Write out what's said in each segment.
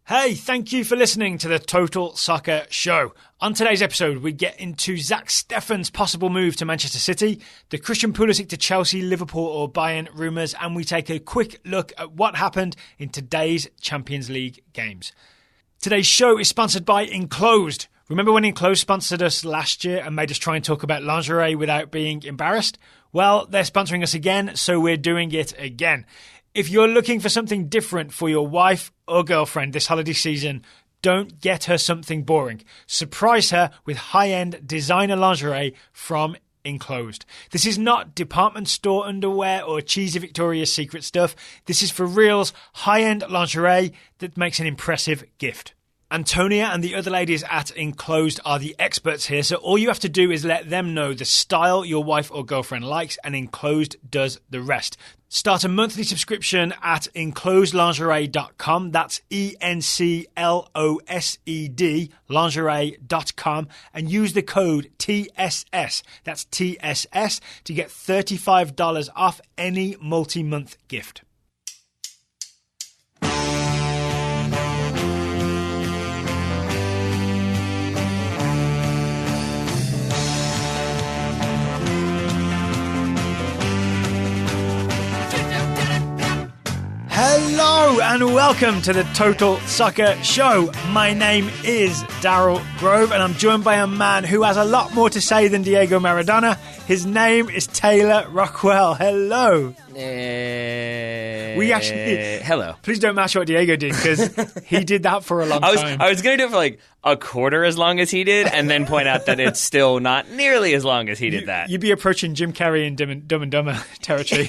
Hey, thank you for listening to the Total Soccer Show. On today's episode, we get into Zack Steffen's possible move to Manchester City, the Christian Pulisic to Chelsea, Liverpool or Bayern rumours, and we take a quick look at what happened in today's Champions League games. Today's show is sponsored by Enclosed. Remember when Enclosed sponsored us last year and made us try and talk about lingerie without being embarrassed? Well, they're sponsoring us again, so we're doing it again. If you're looking for something different for your wife or girlfriend this holiday season, don't get her something boring. Surprise her with high-end designer lingerie from Enclosed. This is not department store underwear or cheesy Victoria's Secret stuff. This is for reals, high-end lingerie that makes an impressive gift. Antonia and the other ladies at Enclosed are the experts here, so all you have to do is let them know the style your wife or girlfriend likes, and Enclosed does the rest. Start a monthly subscription at enclosedlingerie.com. That's ENCLOSED lingerie.com, and use the code TSS. That's TSS to get $35 off any multi-month gift. Hello and welcome to the Total Soccer Show. My name is Daryl Grove and I'm joined by a man who has a lot more to say than Diego Maradona. His name is Taylor Rockwell. Hello. Hello. Please don't match what Diego did because he did that for a long time. I was going to do it for like a quarter as long as he did and then point out that it's still not nearly as long as he did that. You'd be approaching Jim Carrey in Dumb and Dumber territory.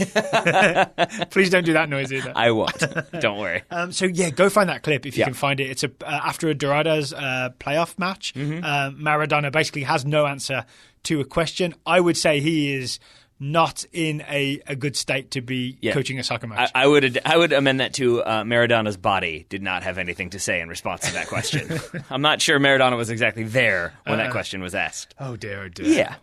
Please don't do that noise either. I won't. Don't worry. So go find that clip if you can find it. It's after a Doradas playoff match. Maradona basically has no answer to a question. I would say he is not in a good state to be coaching a soccer match. I would amend that to Maradona's body did not have anything to say in response to that question. I'm not sure Maradona was exactly there when that question was asked. Oh dear. Yeah.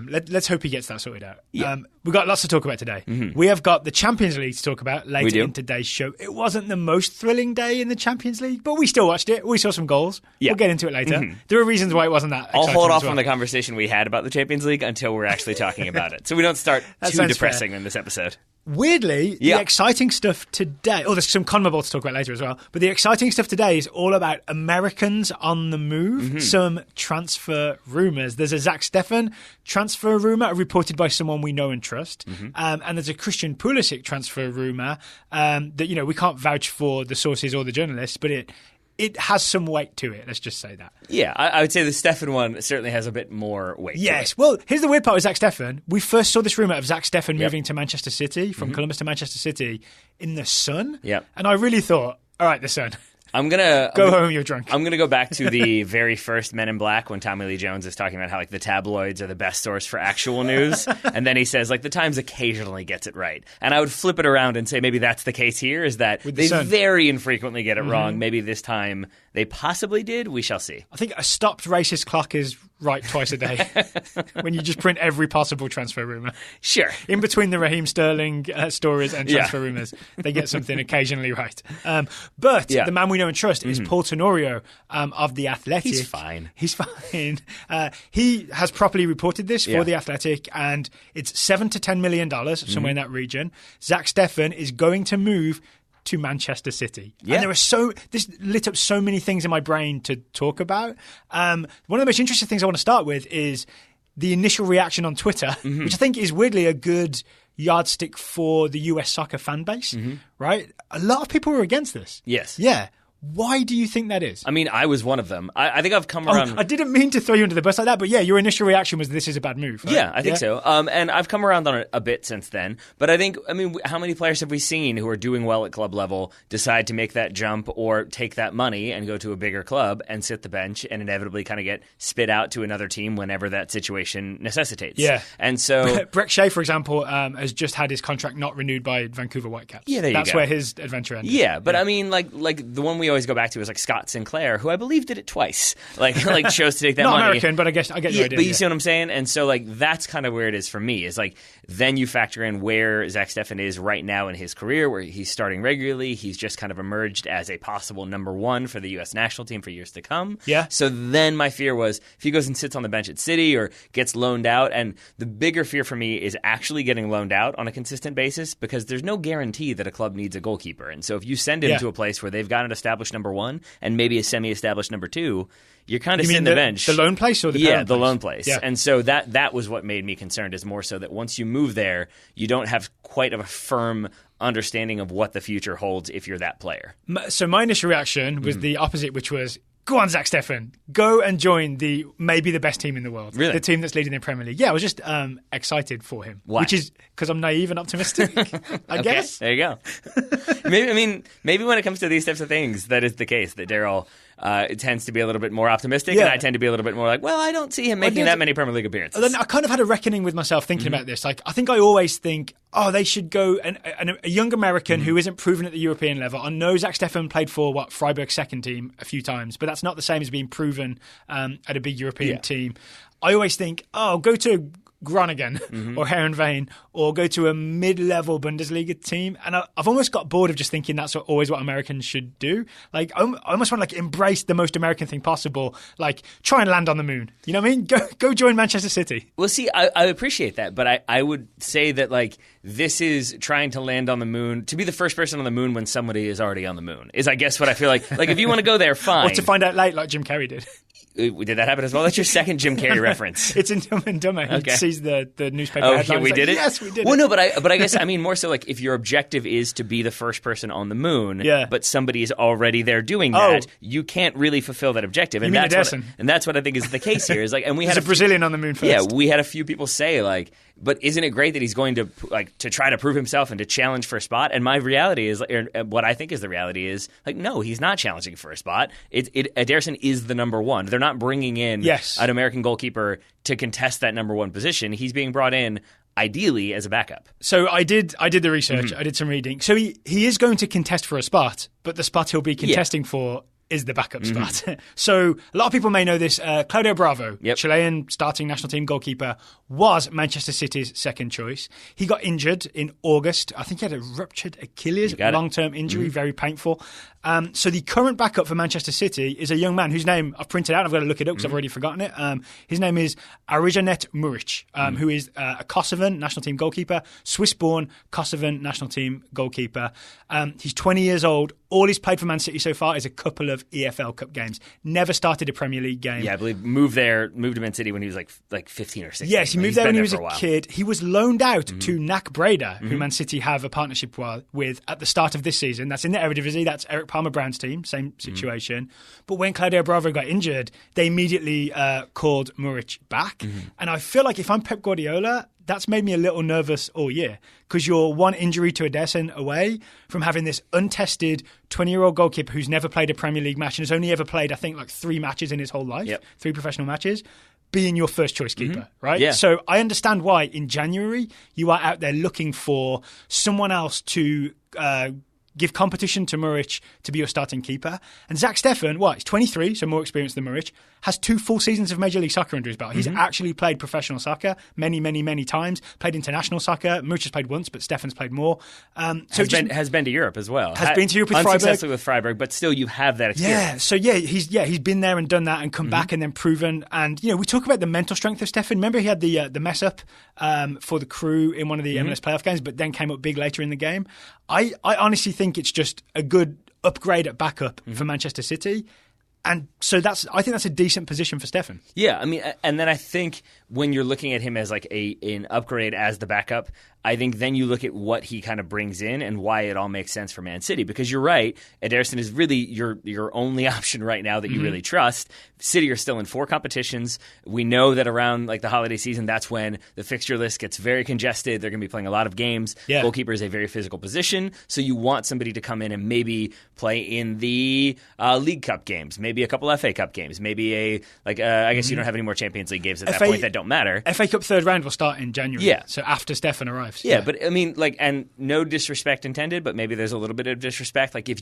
Let's hope he gets that sorted out. Yeah. We've got lots to talk about today. Mm-hmm. We have got the Champions League to talk about later in today's show. It wasn't the most thrilling day in the Champions League, but we still watched it. We saw some goals. Yeah. We'll get into it later. Mm-hmm. There are reasons why it wasn't that exciting. I'll hold off on the conversation we had about the Champions League until we're actually talking about it. So we don't start too depressing in this episode. Weirdly, the exciting stuff today, there's some CONMEBOL to talk about later as well, but the exciting stuff today is all about Americans on the move, some transfer rumours. There's a Zack Steffen transfer rumour reported by someone we know and trust, and there's a Christian Pulisic transfer rumour that, we can't vouch for the sources or the journalists, but it has some weight to it, let's just say that. Yeah, I would say the Steffen one certainly has a bit more weight to it. Well, here's the weird part with Zack Steffen. We first saw this rumour of Zack Steffen moving to Manchester City, from Columbus to Manchester City, in The Sun. Yep. And I really thought, all right, The Sun. Go home, you're drunk. I'm going to go back to the very first Men in Black when Tommy Lee Jones is talking about how the tabloids are the best source for actual news. And then he says the Times occasionally gets it right. And I would flip it around and say maybe that's the case here, is that they very infrequently get it wrong. Maybe this time they possibly did. We shall see. I think a stopped racist clock is right twice a day when you just print every possible transfer rumour. Sure. In between the Raheem Sterling stories and transfer rumours, they get something occasionally right. But the man we know and trust is Paul Tenorio of The Athletic. He's fine. He has properly reported this for The Athletic, and it's $7 to $10 million, somewhere in that region. Zack Steffen is going to move to Manchester City. Yeah. And this lit up so many things in my brain to talk about. One of the most interesting things I want to start with is the initial reaction on Twitter, which I think is weirdly a good yardstick for the US soccer fan base, right? A lot of people were against this. Yes. Yeah. Why do you think that is? I mean, I was one of them. I think I've come around. I didn't mean to throw you under the bus like that, but your initial reaction was this is a bad move. Right? Yeah, I think so. And I've come around on it a bit since then. But I think, how many players have we seen who are doing well at club level decide to make that jump or take that money and go to a bigger club and sit the bench and inevitably kind of get spit out to another team whenever that situation necessitates? Yeah. And so Brek Shea, for example, has just had his contract not renewed by Vancouver Whitecaps. Yeah, there you That's go. Where his adventure ended. Yeah, but I mean, like the one we always go back to is like Scott Sinclair, who I believe did it twice. Like chose to take that Not money. American, but I guess I get your idea. But you see what I'm saying? And so like that's kind of where it is for me. Is like then you factor in where Zack Steffen is right now in his career, where he's starting regularly. He's just kind of emerged as a possible number one for the U.S. national team for years to come. Yeah. So then my fear was if he goes and sits on the bench at City or gets loaned out, and the bigger fear for me is actually getting loaned out on a consistent basis because there's no guarantee that a club needs a goalkeeper. And so if you send him to a place where they've got an established number one and maybe a semi-established number two, you're kind of sitting the bench. The loan place or the parent the place? loan place. Yeah. And so that was what made me concerned, is more so that once you move there, you don't have quite of a firm understanding of what the future holds if you're that player. So my initial reaction was the opposite, which was, go on, Zack Steffen. Go and join maybe the best team in the world. Really? The team that's leading the Premier League. Yeah, I was just excited for him. Why? Which is because I'm naive and optimistic, I guess. There you go. Maybe when it comes to these types of things, that is the case, that Daryl it tends to be a little bit more optimistic, and I tend to be a little bit more like, well, I don't see him making that many Premier League appearances. Then I kind of had a reckoning with myself thinking about this. Like, I think I always think, they should go, a young American who isn't proven at the European level. I know Zack Steffen played for, Freiburg's second team a few times, but that's not the same as being proven at a big European team. I always think, go to Groningen or Heerenveen or go to a mid-level Bundesliga team. And I've almost got bored of just thinking that's always what Americans should do. Like, I almost want to embrace the most American thing possible. Like, try and land on the moon. You know what I mean? Go join Manchester City. Well, see, I appreciate that, but I would say that this is trying to land on the moon, to be the first person on the moon when somebody is already on the moon, is I guess what I feel like. Like, if you want to go there, fine. Or to find out late like Jim Carrey did. Did that happen as well? That's your second Jim Carrey reference. It's in Dumb and Dumber. He sees the newspaper headlines. Yeah, we did it? Yes, we did it. Well, no, but I guess I mean more so if your objective is to be the first person on the moon, but somebody is already there doing that, you can't really fulfill that objective. And that's what I think is the case here. Is and we had a Brazilian on the moon first. Yeah, we had a few people say but isn't it great that he's going to to try to prove himself and to challenge for a spot? And my reality is, what I think is the reality is, no, he's not challenging for a spot. Ederson is the number one. They're not bringing in an American goalkeeper to contest that number one position. He's being brought in ideally as a backup. So I did the research. I did some reading. So he is going to contest for a spot, but the spot he'll be contesting for is the backup spot. So a lot of people may know this. Claudio Bravo, Chilean starting national team goalkeeper, was Manchester City's second choice. He got injured in August. I think he had a ruptured Achilles, long-term injury, very painful. So the current backup for Manchester City is a young man whose name I've printed out. I've got to look it up because I've already forgotten it. His name is Arijanet Muric, who is a Kosovan national team goalkeeper, Swiss-born Kosovan national team goalkeeper. He's 20 years old. All he's played for Man City so far is a couple of EFL Cup games. Never started a Premier League game. Yeah, I believe moved to Man City when he was like 15 or 16. Yes, he moved there when he was a kid. He was loaned out to NAC Breda, who Man City have a partnership with at the start of this season. That's in the Eredivisie. That's Eric Palmer Brown's team. Same situation. But when Claudio Bravo got injured, they immediately called Muric back. And I feel like if I'm Pep Guardiola, that's made me a little nervous all year because you're one injury to Ederson away from having this untested 20-year-old goalkeeper who's never played a Premier League match and has only ever played, I think, 3 matches in his whole life, 3 professional matches, being your first choice keeper, right? Yeah. So I understand why in January you are out there looking for someone else to give competition to Muric to be your starting keeper. And Zack Steffen, he's 23, so more experienced than Muric, has 2 full seasons of Major League Soccer under his belt. He's actually played professional soccer many, many, many times, played international soccer. Muric has played once, but Steffen's played more. Has been to Europe as well. Has been to Europe with Freiburg. Unsuccessfully with Freiburg, but still you have that experience. He's been there and done that and come back and then proven. And, we talk about the mental strength of Steffen. Remember he had the mess up for the Crew in one of the MLS playoff games, but then came up big later in the game. I honestly think it's just a good upgrade at backup for Manchester City. And so I think that's a decent position for Steffen. Yeah, I mean, and then I think when you're looking at him as an upgrade as the backup, I think then you look at what he kind of brings in and why it all makes sense for Man City. Because you're right, Ederson is really your only option right now that you really trust. City are still in 4 competitions. We know that around the holiday season, that's when the fixture list gets very congested. They're going to be playing a lot of games. Yeah. Goalkeeper is a very physical position, so you want somebody to come in and maybe play in the League Cup games, maybe a couple FA Cup games, maybe I guess you don't have any more Champions League games at that point that don't matter. FA Cup third round will start in January. Yeah. So after Steffen arrives. lives. Yeah, but I mean, like, and no disrespect intended, but maybe there's a little bit of disrespect. Like, if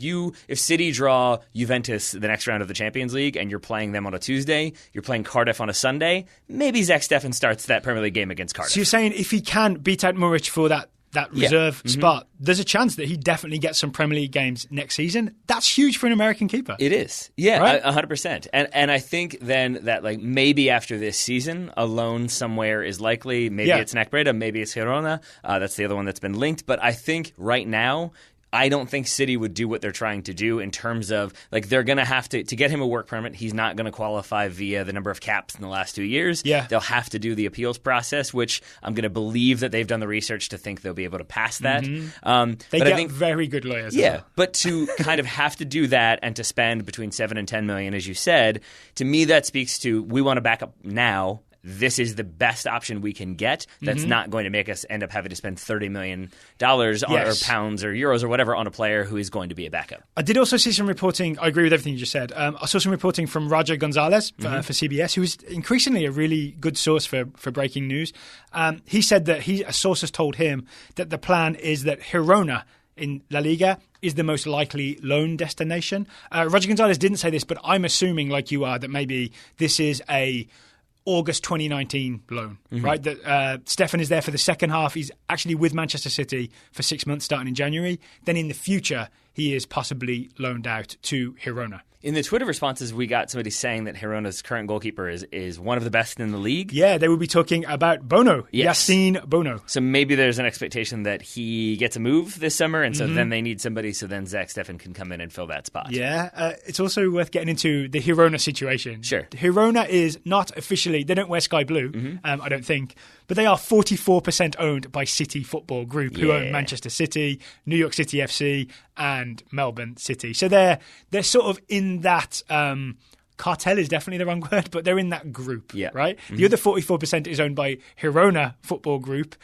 City draw Juventus the next round of the Champions League and you're playing them on a Tuesday, you're playing Cardiff on a Sunday, maybe Zack Steffen starts that Premier League game against Cardiff. So you're saying if he can beat out Muric for that reserve spot, there's a chance that he definitely gets some Premier League games next season. That's huge for an American keeper. It is. Yeah, right? 100%. And I think then that like maybe after this season, a loan somewhere is likely. Maybe it's NAC Breda, maybe it's Girona. That's the other one that's been linked. But I think right now, I don't think City would do what they're trying to do in terms of, like, they're going to have to get him a work permit. He's not going to qualify via the number of caps in the last 2 years. Yeah. They'll have to do the appeals process, which I'm going to believe that they've done the research to think they'll be able to pass that. They get very good lawyers. Yeah, as well. but to kind of have to do that and to spend between 7 and 10 million, as you said, to me that speaks to we want to back up now. This is the best option we can get that's not going to make us end up having to spend $30 million or pounds or euros or whatever on a player who is going to be a backup. I did also see some reporting. I agree with everything you just said. I saw some reporting from Roger Gonzalez for CBS, who is increasingly a really good source for breaking news. He said that a source has told him that the plan is that Girona in La Liga is the most likely loan destination. Roger Gonzalez didn't say this, but I'm assuming, like you are, that maybe this is a August 2019 loan, right? That Steffen is there for the second half. He's actually with Manchester City for 6 months starting in January. Then in the future, he is possibly loaned out to Girona. In the Twitter responses, we got somebody saying that Girona's current goalkeeper is one of the best in the league. Yeah, they will be talking about Bono, Yassine Bono. So maybe there's an expectation that he gets a move this summer, and so then they need somebody, so then Zack Steffen can come in and fill that spot. Yeah, it's also worth getting into the Girona situation. Sure. Girona is not officially, they don't wear sky blue, I don't think, but they are 44% owned by City Football Group, who own Manchester City, New York City FC, and Melbourne City. So they're sort of in that cartel is definitely the wrong word, but they're in that group, right? The other 44% is owned by Girona Football Group,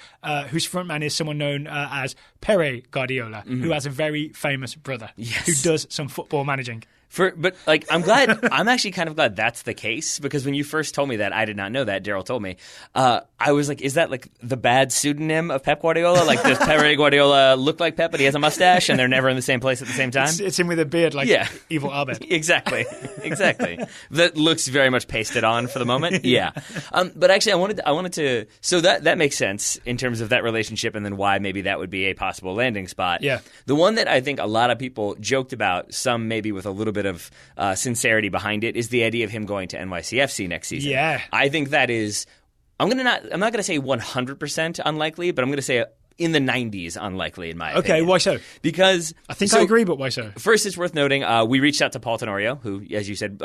whose frontman is someone known as Pere Guardiola, who has a very famous brother who does some football managing. But I'm actually kind of glad that's the case, because when you first told me that, I did not know that. Daryl told me. I was like, is that like the bad pseudonym of Pep Guardiola? Like, does Pere Guardiola look like Pep, but he has a mustache and they're never in the same place at the same time? It's him with a beard like Evil Albert. Exactly. That looks very much pasted on for the moment. Yeah. But actually, I wanted to. So that makes sense in terms of that relationship, and then why maybe that would be a possible landing spot. Yeah. The one that I think a lot of people joked about, some maybe with a little bit of sincerity behind it, is the idea of him going to NYCFC next season. Yeah. I think that is. I'm not going to say 100% unlikely, but I'm going to say in the 90s unlikely in my opinion. Okay, why so? Because I think I agree, but why so? First, it's worth noting we reached out to Paul Tenorio, who, as you said,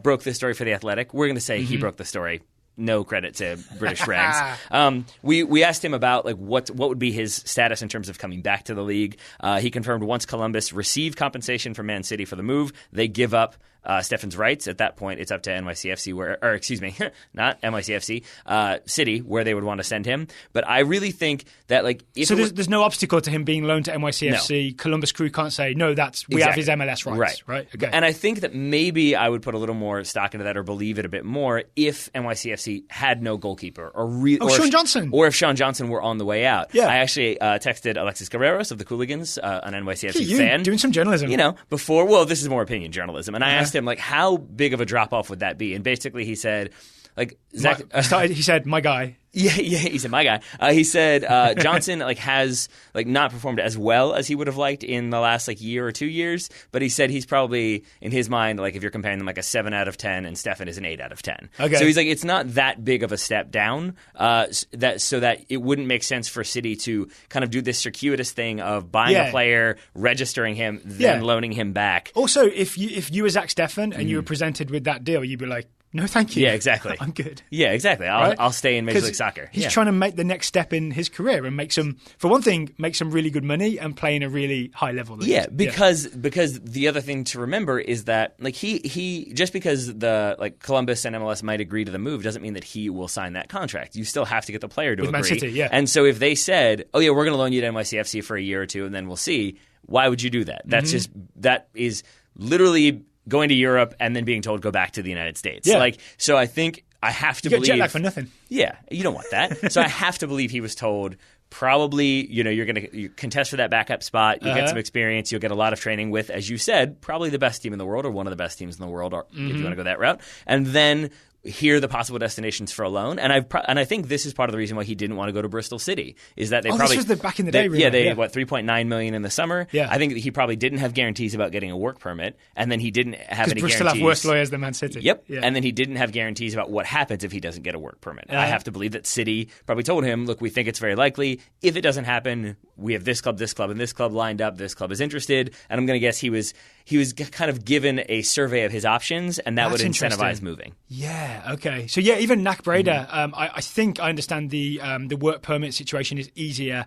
broke this story for The Athletic. We're going to say he broke the story. No credit to British rags. We asked him about like what would be his status in terms of coming back to the league. He confirmed once Columbus received compensation from Man City for the move, they give up Steffen's rights. At that point, it's up to NYCFC, not NYCFC, City, where they would want to send him. But I really think that like there's no obstacle to him being loaned to NYCFC. No. Columbus Crew can't say no. We have his MLS rights, right? Okay. And I think that maybe I would put a little more stock into that, or believe it a bit more, if NYCFC had no goalkeeper, Sean Johnson, or if Sean Johnson were on the way out. Yeah. I actually texted Alexis Guerreros of the Cooligans, an NYCFC fan, doing some journalism. Before. Well, this is more opinion journalism, and I asked him like, how big of a drop off would that be? And basically, he said, like, he said, my guy. Yeah, he said, my guy. He said Johnson has not performed as well as he would have liked in the last year or 2 years, but he said he's probably, in his mind, if you're comparing them, a 7 out of 10, and Steffen is an 8 out of 10. Okay. So he's like, it's not that big of a step down, so that it wouldn't make sense for City to kind of do this circuitous thing of buying a player, registering him, then loaning him back. Also, if you were Zack Steffen and you were presented with that deal, you'd be like, no, thank you. Yeah, exactly. I'm good. Yeah, exactly. I'll stay in Major League Soccer. He's trying to make the next step in his career and make some really good money and play in a really high level league. Yeah, because the other thing to remember is that he just because the Columbus and MLS might agree to the move doesn't mean that he will sign that contract. You still have to get the player to agree. Man City, yeah. And so if they said, "Oh yeah, we're going to loan you to NYCFC for a year or two, and then we'll see," why would you do that? That is literally going to Europe and then being told go back to the United States. Yeah. So I think I have to believe... believe... jet lag for nothing. Yeah, you don't want that. So I have to believe he was told, Probably, you're going to contest for that backup spot. You'll get some experience. You'll get a lot of training with, as you said, probably the best team in the world or one of the best teams in the world, or if you want to go that route. And then here are the possible destinations for a loan. And I think this is part of the reason why he didn't want to go to Bristol City, is that they probably... this was back in the day, really. Yeah, $3.9 million in the summer. Yeah. I think that he probably didn't have guarantees about getting a work permit, and then he didn't have any Bristol guarantees. have worse lawyers than Man City. Yep. Yeah. And then he didn't have guarantees about what happens if he doesn't get a work permit. I have to believe that City probably told him, look, we think it's very likely. If it doesn't happen, we have this club, and this club lined up. This club is interested. And I'm going to guess he was kind of given a survey of his options, and that would incentivize moving. Yeah, okay. So, yeah, even Nack Breda, I think I understand the work permit situation is easier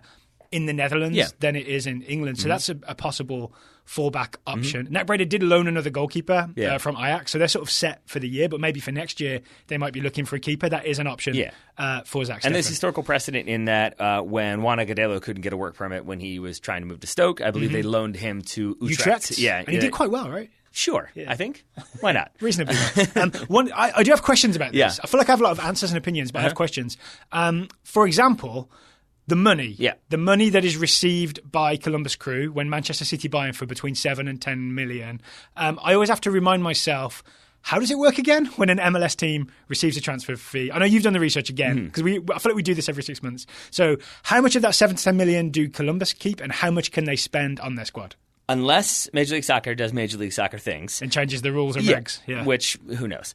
in the Netherlands than it is in England. So that's a possible fallback option. Nack Breda did loan another goalkeeper from Ajax, so they're sort of set for the year, but maybe for next year they might be looking for a keeper. That is an option for Zack Steffen. And there's historical precedent in that when Juan Agudelo couldn't get a work permit when he was trying to move to Stoke, I believe they loaned him to Utrecht. Yeah, and he did quite well, right? Sure, I think. Why not? Reasonably well. I do have questions about this. I feel like I have a lot of answers and opinions, but I have questions. For example, the money. Yeah. The money that is received by Columbus Crew when Manchester City buy him for between 7 and 10 million. I always have to remind myself, how does it work again when an MLS team receives a transfer fee? I know you've done the research again, because I feel like we do this every 6 months. So how much of that 7 to 10 million do Columbus keep, and how much can they spend on their squad? Unless Major League Soccer does Major League Soccer things. And changes the rules and regs. Yeah. Which, who knows?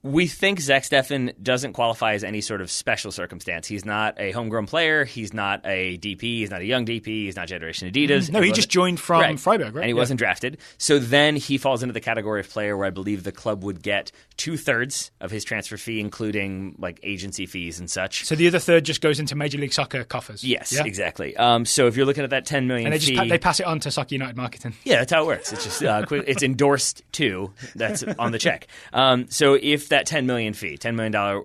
We think Zack Steffen doesn't qualify as any sort of special circumstance. He's not a homegrown player. He's not a DP. He's not a young DP. He's not Generation Adidas. No, he just joined from Freiburg, right? And he wasn't drafted. So then he falls into the category of player where I believe the club would get 2/3 of his transfer fee, including like agency fees and such. So the other third just goes into Major League Soccer coffers. Yes, exactly. So if you're looking at that 10 million and fee... they pass it on to Soccer United marketing. Yeah, that's how it works. It's just it's endorsed too. That's on the check. So if that $10 million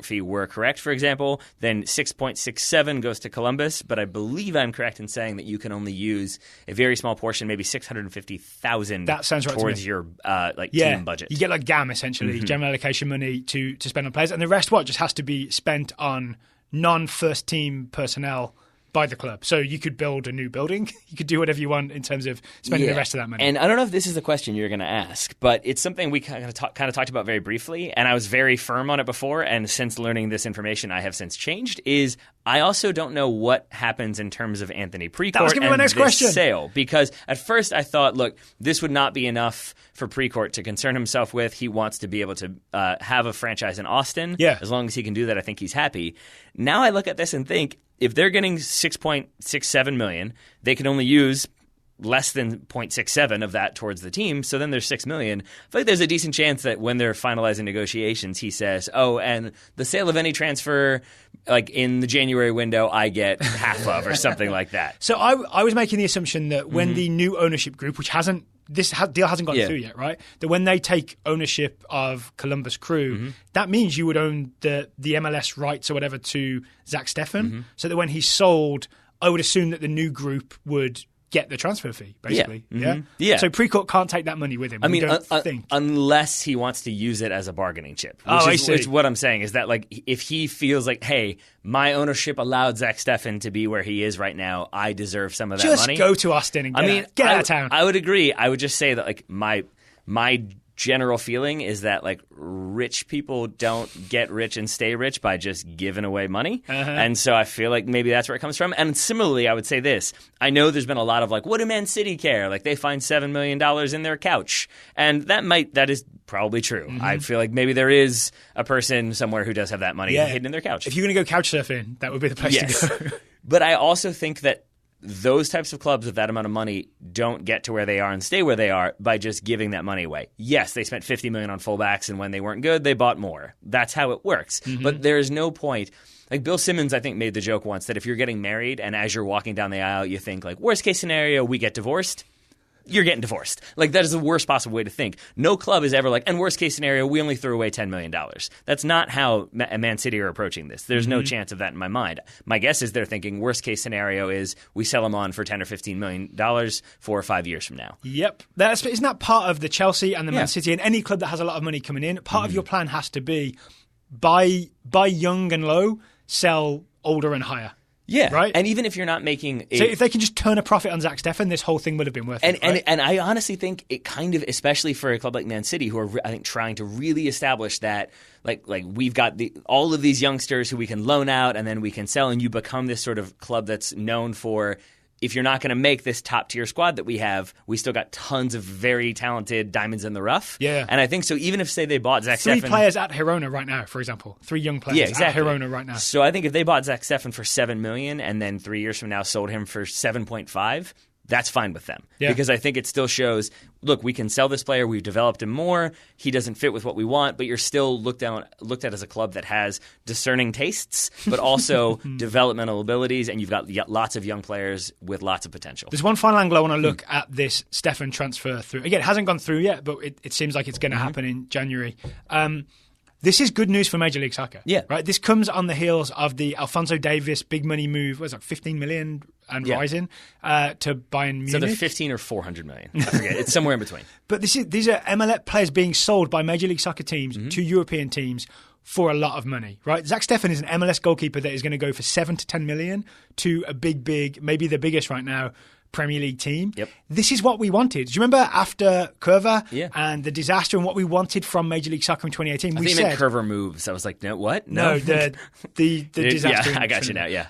fee were correct, for example, then 6.67 goes to Columbus. But I believe I'm correct in saying that you can only use a very small portion, maybe $650,000. That sounds right towards your team budget. You get like GAM essentially, general allocation money to spend on players, and the rest just has to be spent on non-first team personnel by the club. So you could build a new building. You could do whatever you want in terms of spending the rest of that money. And I don't know if this is a question you're going to ask, but it's something we kind of talked about very briefly, and I was very firm on it before, and since learning this information I have since changed, is I also don't know what happens in terms of Anthony Precourt and this sale. Because at first I thought, look, this would not be enough for Precourt to concern himself with. He wants to be able to have a franchise in Austin. Yeah. As long as he can do that, I think he's happy. Now I look at this and think, if they're getting 6.67 million, they can only use less than 0.67 of that towards the team, so then there's 6 million. I feel like there's a decent chance that when they're finalizing negotiations, he says, oh, and the sale of any transfer, like in the January window, I get half of, or something like that. So I was making the assumption that when the new ownership group, which this deal hasn't gone through yet, right? That when they take ownership of Columbus Crew, that means you would own the MLS rights or whatever to Zack Steffen, so that when he's sold, I would assume that the new group would get the transfer fee, basically. Yeah. So Precourt can't take that money with him. I mean, unless he wants to use it as a bargaining chip. Which is what I'm saying is that, like, if he feels like, hey, my ownership allowed Zack Steffen to be where he is right now, I deserve some of that money. Just go to Austin and get out of town. I would agree. I would just say that, like, my general feeling is that, like, rich people don't get rich and stay rich by just giving away money. And so I feel like maybe that's where it comes from. And similarly, I would say this. I know there's been a lot of, like, what do Man City care? Like, they find $7 million in their couch. And that is probably true. I feel like maybe there is a person somewhere who does have that money hidden in their couch. If you're going to go couch surfing, that would be the place to go. But I also think that those types of clubs with that amount of money don't get to where they are and stay where they are by just giving that money away. Yes, they spent $50 million on fullbacks, and when they weren't good, they bought more. That's how it works. But there is no point. Like Bill Simmons, I think, made the joke once that if you're getting married and as you're walking down the aisle, you think, like, worst case scenario, we get divorced. You're getting divorced. Like, that is the worst possible way to think. No club is ever like, and worst case scenario, we only threw away $10 million. That's not how Man City are approaching this. There's no chance of that in my mind. My guess is they're thinking worst case scenario is we sell them on for $10 or $15 million 4 or 5 years from now. Yep. Isn't that part of the Chelsea and the Man City and any club that has a lot of money coming in? Part of your plan has to be buy young and low, sell older and higher. Yeah, right. And even if you're not making, so if they can just turn a profit on Zack Steffen, this whole thing would have been worth it. Right? And I honestly think it kind of, especially for a club like Man City, who are I think trying to really establish that like we've got all of these youngsters who we can loan out and then we can sell, and you become this sort of club that's known for. If you're not going to make this top-tier squad that we have, we still got tons of very talented diamonds in the rough. Yeah. And I think so even if, say, they bought Zack Steffen... 3 players at Girona right now, for example. 3 young players at Girona right now. So I think if they bought Zack Steffen for $7 million and then 3 years from now sold him for 7.5, that's fine with them. Yeah. Because I think it still shows, look, we can sell this player. We've developed him more. He doesn't fit with what we want, but you're still looked at as a club that has discerning tastes, but also developmental abilities, and you've got lots of young players with lots of potential. There's one final angle I want to look at this Steffen transfer through. Again, it hasn't gone through yet, but it seems like it's going to happen in January. This is good news for Major League Soccer. Yeah. Right? This comes on the heels of the Alphonso Davies big money move, what was it, 15 million and rising to Bayern Munich. So they're 15 or 400 million. I forget. It's somewhere in between. But these are MLS players being sold by Major League Soccer teams to European teams for a lot of money, right? Zack Steffen is an MLS goalkeeper that is going to go for 7 to 10 million to a big, maybe the biggest right now, Premier League team. Yep. This is what we wanted. Do you remember after Curva Yeah. and the disaster and what we wanted from Major League Soccer in 2018? I think you meant Curva moves. I was like, no, what? No, the disaster. Yeah, I got you now, yeah.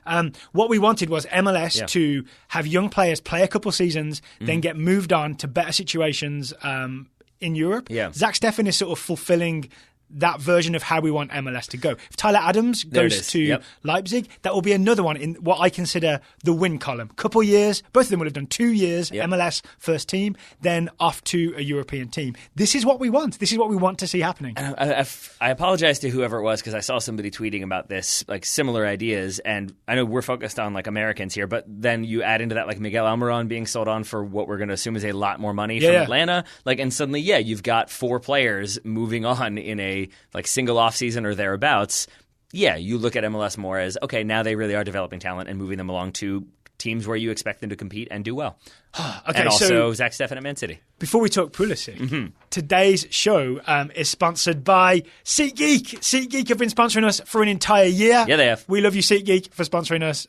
What we wanted was MLS to have young players play a couple seasons, then get moved on to better situations in Europe. Yeah. Zack Steffen is sort of fulfilling that version of how we want MLS to go. If Tyler Adams goes to Leipzig, that will be another one in what I consider the win column. Couple years, both of them would have done 2 years, MLS first team, then off to a European team. This is what we want. This is what we want to see happening. I apologize to whoever it was because I saw somebody tweeting about this, like similar ideas, and I know we're focused on like Americans here, but then you add into that like Miguel Almiron being sold on for what we're going to assume is a lot more money from Atlanta, like, and suddenly, you've got 4 players moving on in a like single off season or thereabouts. You look at MLS more as, okay, now they really are developing talent and moving them along to teams where you expect them to compete and do well. Okay, and also Zack Steffen at Man City. Before we talk Pulisic, today's show is sponsored by SeatGeek. SeatGeek have been sponsoring us for an entire year. Yeah, they have. We love you, SeatGeek, for sponsoring us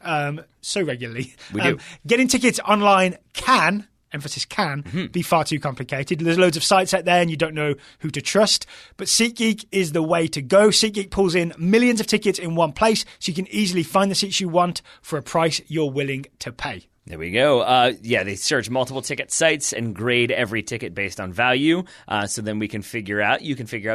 so regularly. We do. Getting tickets online can... emphasis can be far too complicated. There's loads of sites out there and you don't know who to trust. But SeatGeek is the way to go. SeatGeek pulls in millions of tickets in one place so you can easily find the seats you want for a price you're willing to pay. There we go. They search multiple ticket sites and grade every ticket based on value. So then you can figure out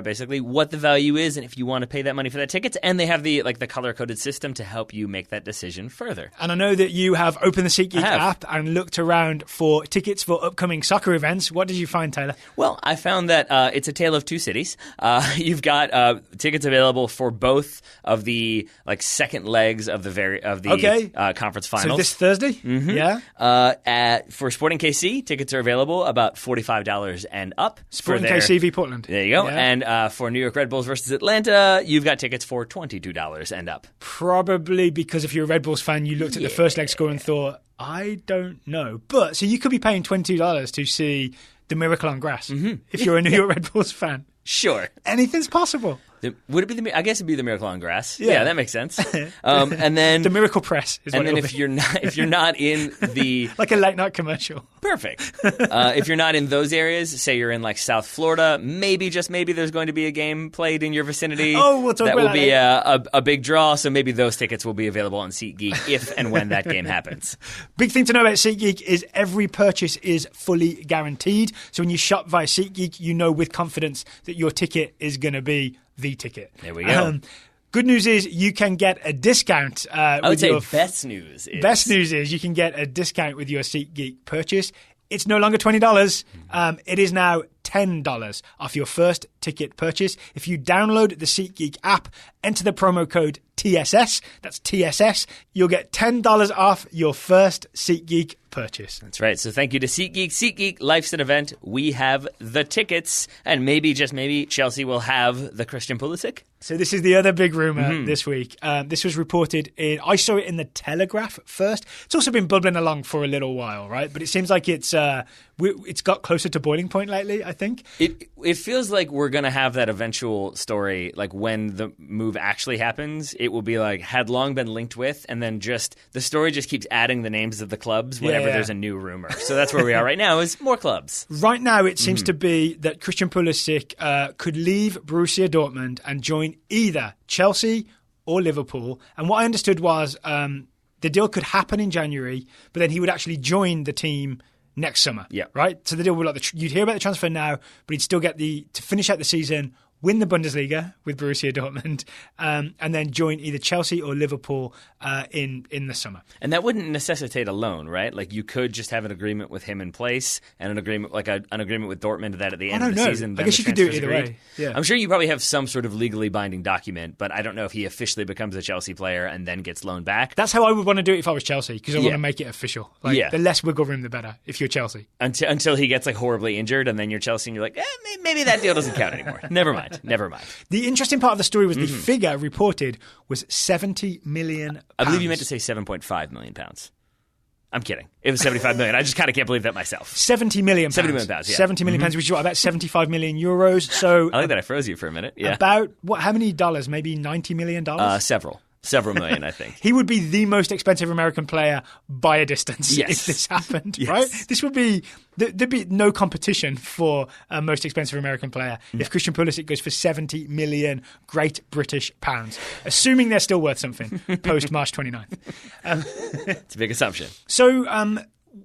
basically what the value is and if you want to pay that money for that ticket. And they have the color-coded system to help you make that decision further. And I know that you have opened the SeatGeek app and looked around for tickets for upcoming soccer events. What did you find, Taylor? Well, I found that it's a tale of two cities. You've got tickets available for both of the second legs of the conference finals. So this Thursday? Mm-hmm. For Sporting KC, tickets are available about $45 and up. Sporting KC v Portland. There you go. Yeah. And for New York Red Bulls versus Atlanta, you've got tickets for $22 and up. Probably because if you're a Red Bulls fan, you looked at the first leg score and thought, I don't know. But so you could be paying $22 to see the Miracle on Grass if you're a New York Red Bulls fan. Sure. Anything's possible. Would it be I guess it'd be the Miracle on Grass. Yeah, that makes sense. And then the Miracle Press is what and then if you're not in the like a late night commercial. Perfect. If you're not in those areas, say you're in South Florida, maybe there's going to be a game played in your vicinity. We'll talk that about will be a big draw, so maybe those tickets will be available on SeatGeek if and when that game happens. Big thing to know about SeatGeek is every purchase is fully guaranteed. So when you shop via SeatGeek, you know with confidence that your ticket is going to be the ticket. There we go. Good news is you can get a discount. I would say best news is you can get a discount with your SeatGeek purchase. It's no longer $20. It is now $10 off your first ticket purchase. If you download the SeatGeek app, enter the promo code TSS, that's TSS, you'll get $10 off your first SeatGeek purchase. That's right. So thank you to SeatGeek. SeatGeek, life's an event. We have the tickets, and maybe, just maybe, Chelsea will have the Christian Pulisic. So this is the other big rumor this week. This was reported I saw it in the Telegraph first. It's also been bubbling along for a little while, right? But it seems like it's got closer to boiling point lately, I think. It feels like we're going to have that eventual story, like when the move actually happens. It it will be like had long been linked with, and then just the story just keeps adding the names of the clubs whenever there's a new rumor. So that's where we are right now, is more clubs. Right now, it seems to be that Christian Pulisic could leave Borussia Dortmund and join either Chelsea or Liverpool. And what I understood was the deal could happen in January, but then he would actually join the team next summer. Yeah. Right? So the deal would you'd hear about the transfer now, but he'd still get to finish out the season, win the Bundesliga with Borussia Dortmund, and then join either Chelsea or Liverpool in the summer. And that wouldn't necessitate a loan, right? Like you could just have an agreement with him in place, and an agreement an agreement with Dortmund that at the end of the season, I guess you could do it either way. Yeah. I'm sure you probably have some sort of legally binding document, but I don't know if he officially becomes a Chelsea player and then gets loaned back. That's how I would want to do it if I was Chelsea, because I want to make it official. Like, the less wiggle room, the better. If you're Chelsea, until he gets like horribly injured, and then you're Chelsea, and you're like, maybe that deal doesn't count anymore. Never mind. The interesting part of the story was the figure reported was 70 million pounds. I believe you meant to say 7.5 million pounds. I'm kidding. It was 75 million. I just kind of can't believe that myself. 70 million pounds. 70 million pounds, yeah. 70 million pounds, which is what, about 75 million euros. So I like that I froze you for a minute. Yeah. About, how many dollars? Maybe $90 million? Several million, I think. He would be the most expensive American player by a distance if this happened, right? This would be, there'd be no competition for a most expensive American player if Christian Pulisic goes for 70 million Great British pounds, assuming they're still worth something post March 29th. It's a big assumption. So,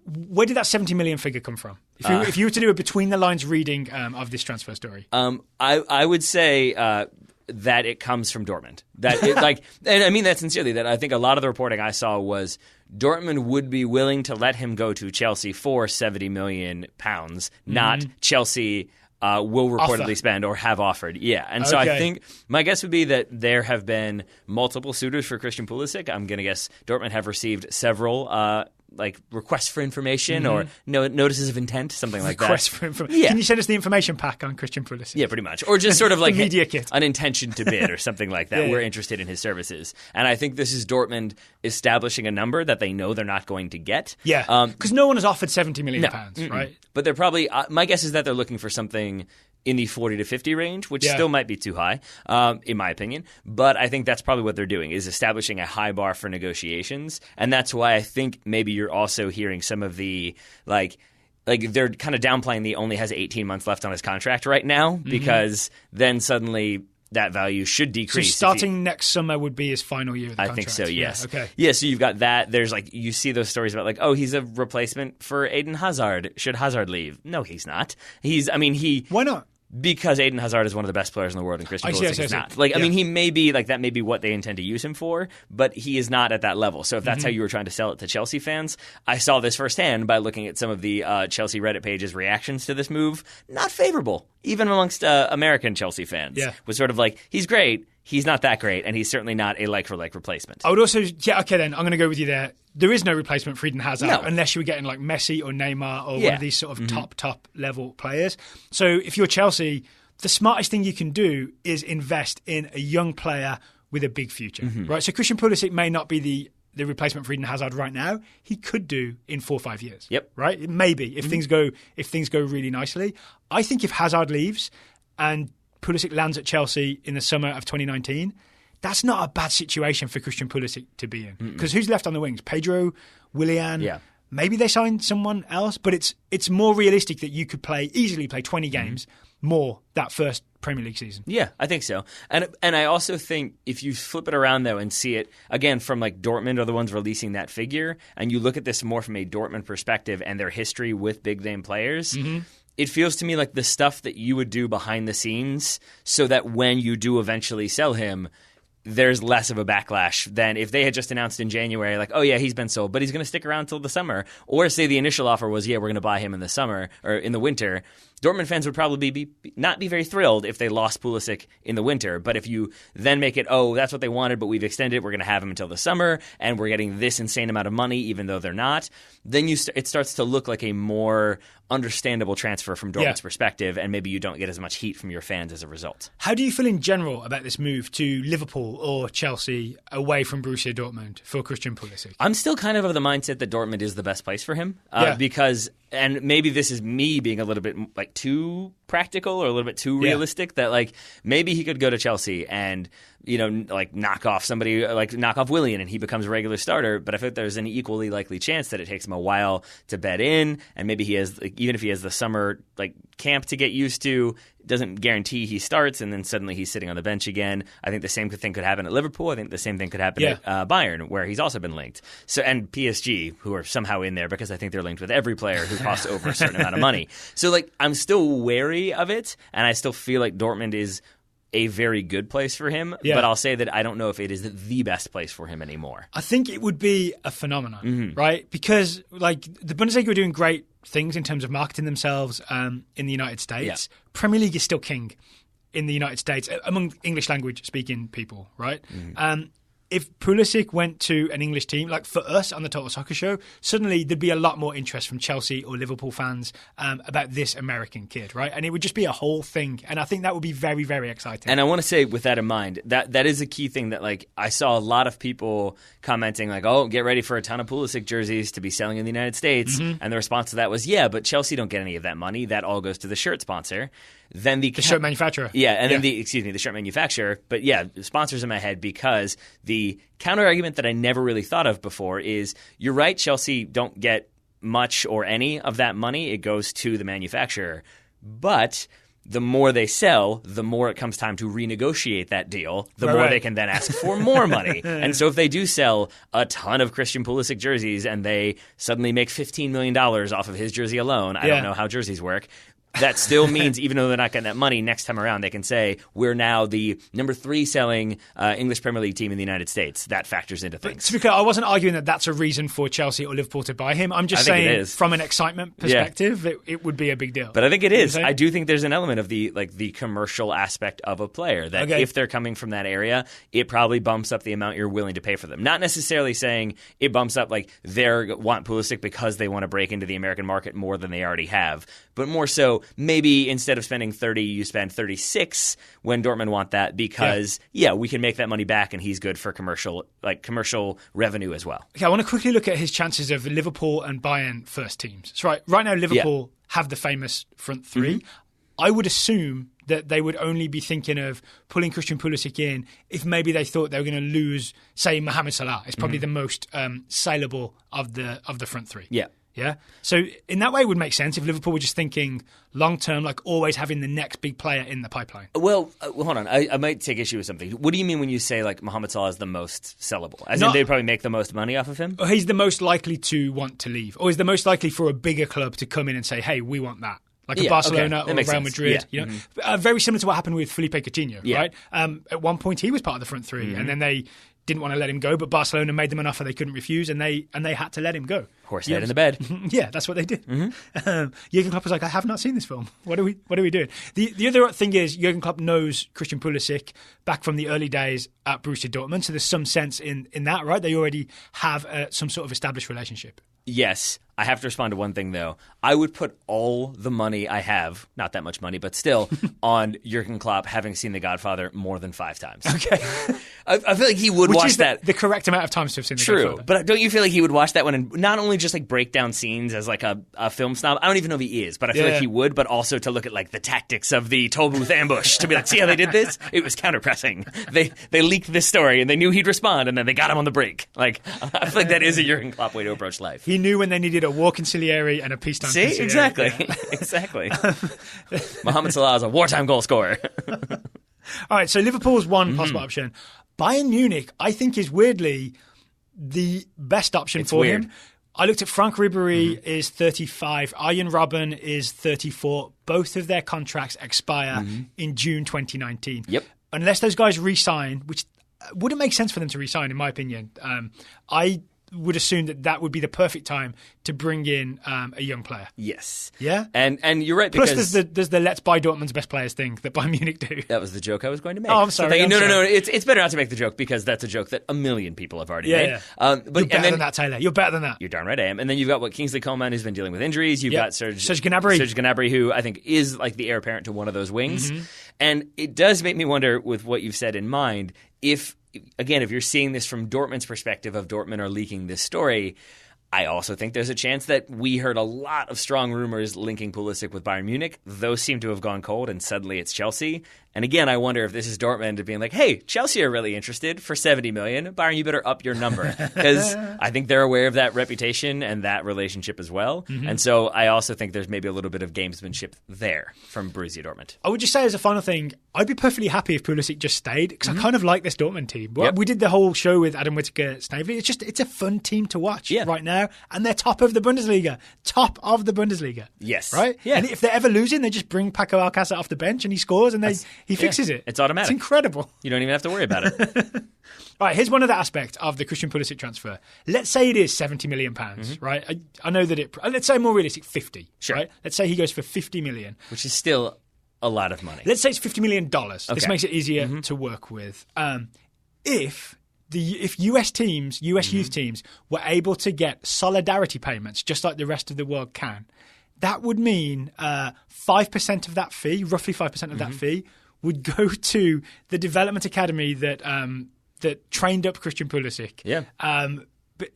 where did that 70 million figure come from? If you were to do a between the lines reading of this transfer story, I would say that it comes from Dortmund. And I mean that sincerely. That I think a lot of the reporting I saw was Dortmund would be willing to let him go to Chelsea for 70 million pounds, not Chelsea will reportedly spend or have offered. Yeah. And so I think my guess would be that there have been multiple suitors for Christian Pulisic. I'm going to guess Dortmund have received several requests for information or notices of intent, something like that. Requests for information. Yeah. Can you send us the information pack on Christian Pulisic? Yeah, pretty much. Or just sort of like media kit. An intention to bid or something like that. We're interested in his services. And I think this is Dortmund establishing a number that they know they're not going to get. Yeah, because no one has offered 70 million pounds, right? But they're probably, my guess is that they're looking for something in the 40 to 50 range, which still might be too high, in my opinion. But I think that's probably what they're doing, is establishing a high bar for negotiations. And that's why I think maybe you're also hearing some of the, like they're kind of downplaying he only has 18 months left on his contract right now, because then suddenly that value should decrease. So starting next summer would be his final year of the contract? I think so, yes. Yeah, okay. Yeah, so you've got that. There's you see those stories about he's a replacement for Eden Hazard. Should Hazard leave? No, he's not. Why not? Because Eden Hazard is one of the best players in the world, and Christian Pulisic is not. I mean, he may be that may be what they intend to use him for, but he is not at that level. So if that's how you were trying to sell it to Chelsea fans, I saw this firsthand by looking at some of the Chelsea Reddit pages' reactions to this move. Not favorable, even amongst American Chelsea fans. Yeah. Was sort of he's great, he's not that great, and he's certainly not a like-for-like replacement. I would also, then, I'm going to go with you there. There is no replacement for Eden Hazard unless you were getting Messi or Neymar or one of these sort of top level players. So if you're Chelsea, the smartest thing you can do is invest in a young player with a big future, right? So Christian Pulisic may not be the replacement for Eden Hazard right now. He could do in 4 or 5 years. Yep. Right? Maybe if things go really nicely. I think if Hazard leaves and Pulisic lands at Chelsea in the summer of 2019, that's not a bad situation for Christian Pulisic to be in. Because who's left on the wings? Pedro, Willian. Yeah. Maybe they signed someone else, but it's more realistic that you could easily play 20 games more that first Premier League season. Yeah, I think so. And I also think if you flip it around, though, and see it, again, from Dortmund are the ones releasing that figure, and you look at this more from a Dortmund perspective and their history with big-name players, it feels to me like the stuff that you would do behind the scenes so that when you do eventually sell him, there's less of a backlash than if they had just announced in January, he's been sold, but he's going to stick around till the summer. Or say the initial offer was, we're going to buy him in the summer or in the winter. Dortmund fans would probably not be very thrilled if they lost Pulisic in the winter. But if you then make it, that's what they wanted, but we've extended it, we're going to have him until the summer, and we're getting this insane amount of money, even though they're not, then it starts to look like a more understandable transfer from Dortmund's perspective, and maybe you don't get as much heat from your fans as a result. How do you feel in general about this move to Liverpool or Chelsea away from Borussia Dortmund for Christian Pulisic? I'm still kind of the mindset that Dortmund is the best place for him because and maybe this is me being a little bit like too practical or a little bit too realistic, that like maybe he could go to Chelsea and, you know, like knock off Willian and he becomes a regular starter. But I think there's an equally likely chance that it takes him a while to bed in, and maybe he has, like, even if he has the summer like camp to get used to, it doesn't guarantee he starts, and then suddenly he's sitting on the bench again. I think the same thing could happen at Liverpool. I think the same thing could happen at Bayern, where he's also been linked. So, and PSG, who are somehow in there because I think they're linked with every player who costs over a certain amount of money. So like I'm still wary of it, and I still feel like Dortmund is a very good place for him, but I'll say that I don't know if it is the best place for him anymore. I think it would be a phenomenon, right? Because like the Bundesliga are doing great things in terms of marketing themselves in the United States. Yeah. Premier League is still king in the United States among English language speaking people, right? If Pulisic went to an English team, like for us on the Total Soccer Show, suddenly there'd be a lot more interest from Chelsea or Liverpool fans about this American kid, right? And it would just be a whole thing. And I think that would be very, very exciting. And I want to say, with that in mind, that is a key thing that, like, I saw a lot of people commenting, like, oh, get ready for a ton of Pulisic jerseys to be selling in the United States. And the response to that was, yeah, but Chelsea don't get any of that money. That all goes to the shirt sponsor. Then the shirt manufacturer. Yeah, and then the shirt manufacturer. But yeah, sponsors in my head, because the counter argument that I never really thought of before is, you're right, Chelsea don't get much or any of that money. It goes to the manufacturer. But the more they sell, the more it comes time to renegotiate that deal, the more they can then ask for more money. And so if they do sell a ton of Christian Pulisic jerseys and they suddenly make $15 million off of his jersey alone, I don't know how jerseys work, that still means, even though they're not getting that money, next time around they can say, we're now the number 3 selling English Premier League team in the United States. That factors into things. But to be clear, I wasn't arguing that that's a reason for Chelsea or Liverpool to buy him. I'm just saying, from an excitement perspective, it would be a big deal. But I think it is. I do think there's an element of the commercial aspect of a player, that if they're coming from that area, it probably bumps up the amount you're willing to pay for them. Not necessarily saying it bumps up like they want Pulisic because they want to break into the American market more than they already have, but more so, maybe instead of spending 30, you spend 36 when Dortmund want that, because we can make that money back, and he's good for commercial revenue as well. Okay, I want to quickly look at his chances of Liverpool and Bayern first teams. So right now Liverpool have the famous front three. I would assume that they would only be thinking of pulling Christian Pulisic in if maybe they thought they were going to lose, say, Mohamed Salah. It's probably the most saleable of the front three. Yeah. So in that way, it would make sense if Liverpool were just thinking long term, like always having the next big player in the pipeline. Well, hold on. I might take issue with something. What do you mean when you say like Mohamed Salah is the most sellable? As in they'd probably make the most money off of him? Or he's the most likely to want to leave, or he's the most likely for a bigger club to come in and say, "Hey, we want that." Like a Barcelona or a Real Madrid, you know, very similar to what happened with Felipe Coutinho, right? At one point, he was part of the front three, and then they didn't want to let him go, but Barcelona made them an offer they couldn't refuse, and they had to let him go. Horse head in the bed. Yeah, that's what they did. Jurgen Klopp was like, I have not seen this film. What are we doing? The other thing is, Jurgen Klopp knows Christian Pulisic back from the early days at Borussia Dortmund, so there's some sense in that, right? They already have some sort of established relationship. Yes. I have to respond to one thing, though. I would put all the money I have, not that much money, but still, on Jurgen Klopp having seen The Godfather more than 5 times. Okay. I feel like he would watch that. The correct amount of times to have seen The Godfather. True, but don't you feel like he would watch that one and not only just like break down scenes as like a film snob? I don't even know if he is, but I feel like he would, but also to look at like the tactics of the toll booth ambush, to be like, see how they did this? It was counter-pressing. They leaked this story and they knew he'd respond, and then they got him on the break. Like, I feel like that is a Jurgen Klopp way to approach life. He knew when they needed a war conciliary and a peacetime conciliary. See, exactly. Yeah. Exactly. Mohamed Salah is a wartime goal scorer. All right, so Liverpool's one possible option. Bayern Munich, I think, is weirdly the best option for him. I looked at Frank Ribéry is 35, Arjen Robben is 34. Both of their contracts expire in June 2019. Yep. Unless those guys re-sign, which wouldn't make sense for them to re-sign, in my opinion. I would assume that would be the perfect time to bring in a young player. Yes. Yeah? And you're right, because... Plus there's the let's buy Dortmund's best players thing that Bayern Munich do. That was the joke I was going to make. Oh, I'm sorry. No. It's better not to make the joke, because that's a joke that a million people have already made. Yeah. You're better than that, Taylor. You're better than that. You're darn right I am. And then you've got Kingsley Coman, who's been dealing with injuries. You've got Serge Gnabry, who I think is like the heir apparent to one of those wings. And it does make me wonder, with what you've said in mind, if you're seeing this from Dortmund's perspective of Dortmund are leaking this story, I also think there's a chance that we heard a lot of strong rumors linking Pulisic with Bayern Munich. Those seem to have gone cold, and suddenly it's Chelsea. And again, I wonder if this is Dortmund being like, hey, Chelsea are really interested for 70 million. Bayern, you better up your number. Because I think they're aware of that reputation and that relationship as well. Mm-hmm. And so I also think there's maybe a little bit of gamesmanship there from Borussia Dortmund. I would just say as a final thing, I'd be perfectly happy if Pulisic just stayed, because I kind of like this Dortmund team. Yep. We did the whole show with Adam Whittaker, Snavely. It's a fun team to watch right now. And they're top of the Bundesliga. Top of the Bundesliga. Yes. Right? Yeah. And if they're ever losing, they just bring Paco Alcácer off the bench and he scores and he fixes it. It's automatic. It's incredible. You don't even have to worry about it. All right, here's one other aspect of the Christian Pulisic transfer. Let's say it is £70 million, right? I know that let's say more realistic, 50, right? Let's say he goes for 50 million. Which is still a lot of money. Let's say it's $50 million. This Okay. makes it easier to work with. If US teams, US youth teams, were able to get solidarity payments, just like the rest of the world can, that would mean 5% of that fee, roughly 5% of that fee, would go to the development academy that trained up Christian Pulisic. Yeah.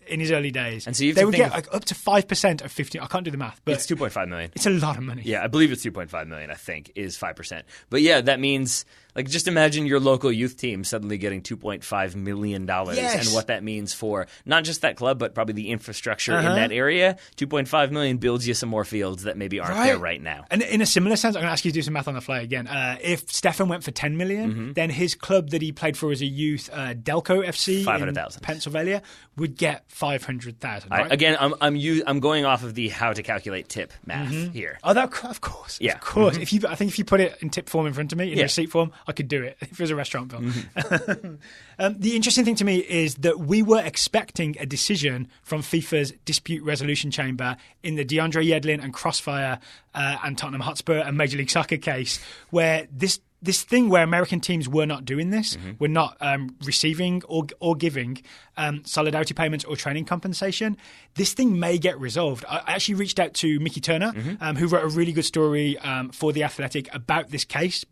In his early days. And so they would get up to 5% of 50. I can't do the math, but it's 2.5 million. It's a lot of money. Yeah, I believe it's 2.5 million, I think, is 5%. But yeah, that means, like, just imagine your local youth team suddenly getting $2.5 million and what that means for not just that club, but probably the infrastructure in that area. $2.5 million builds you some more fields that maybe aren't there right now. And in a similar sense, I'm going to ask you to do some math on the fly again. If Steffen went for 10 million, then his club that he played for as a youth, Delco FC in Pennsylvania, would get 500,000. Right? Again, I'm going off of the how to calculate tip math here. Oh, of course. Yeah. Of course. I think if you put it in tip form in front of me, in receipt form, I could do it if it was a restaurant bill. The interesting thing to me is that we were expecting a decision from FIFA's dispute resolution chamber in the DeAndre Yedlin and Crossfire and Tottenham Hotspur and Major League Soccer case, where this thing where American teams were not doing this, were not receiving or giving solidarity payments or training compensation, this thing may get resolved. I actually reached out to Mickey Turner, who wrote a really good story for The Athletic about this case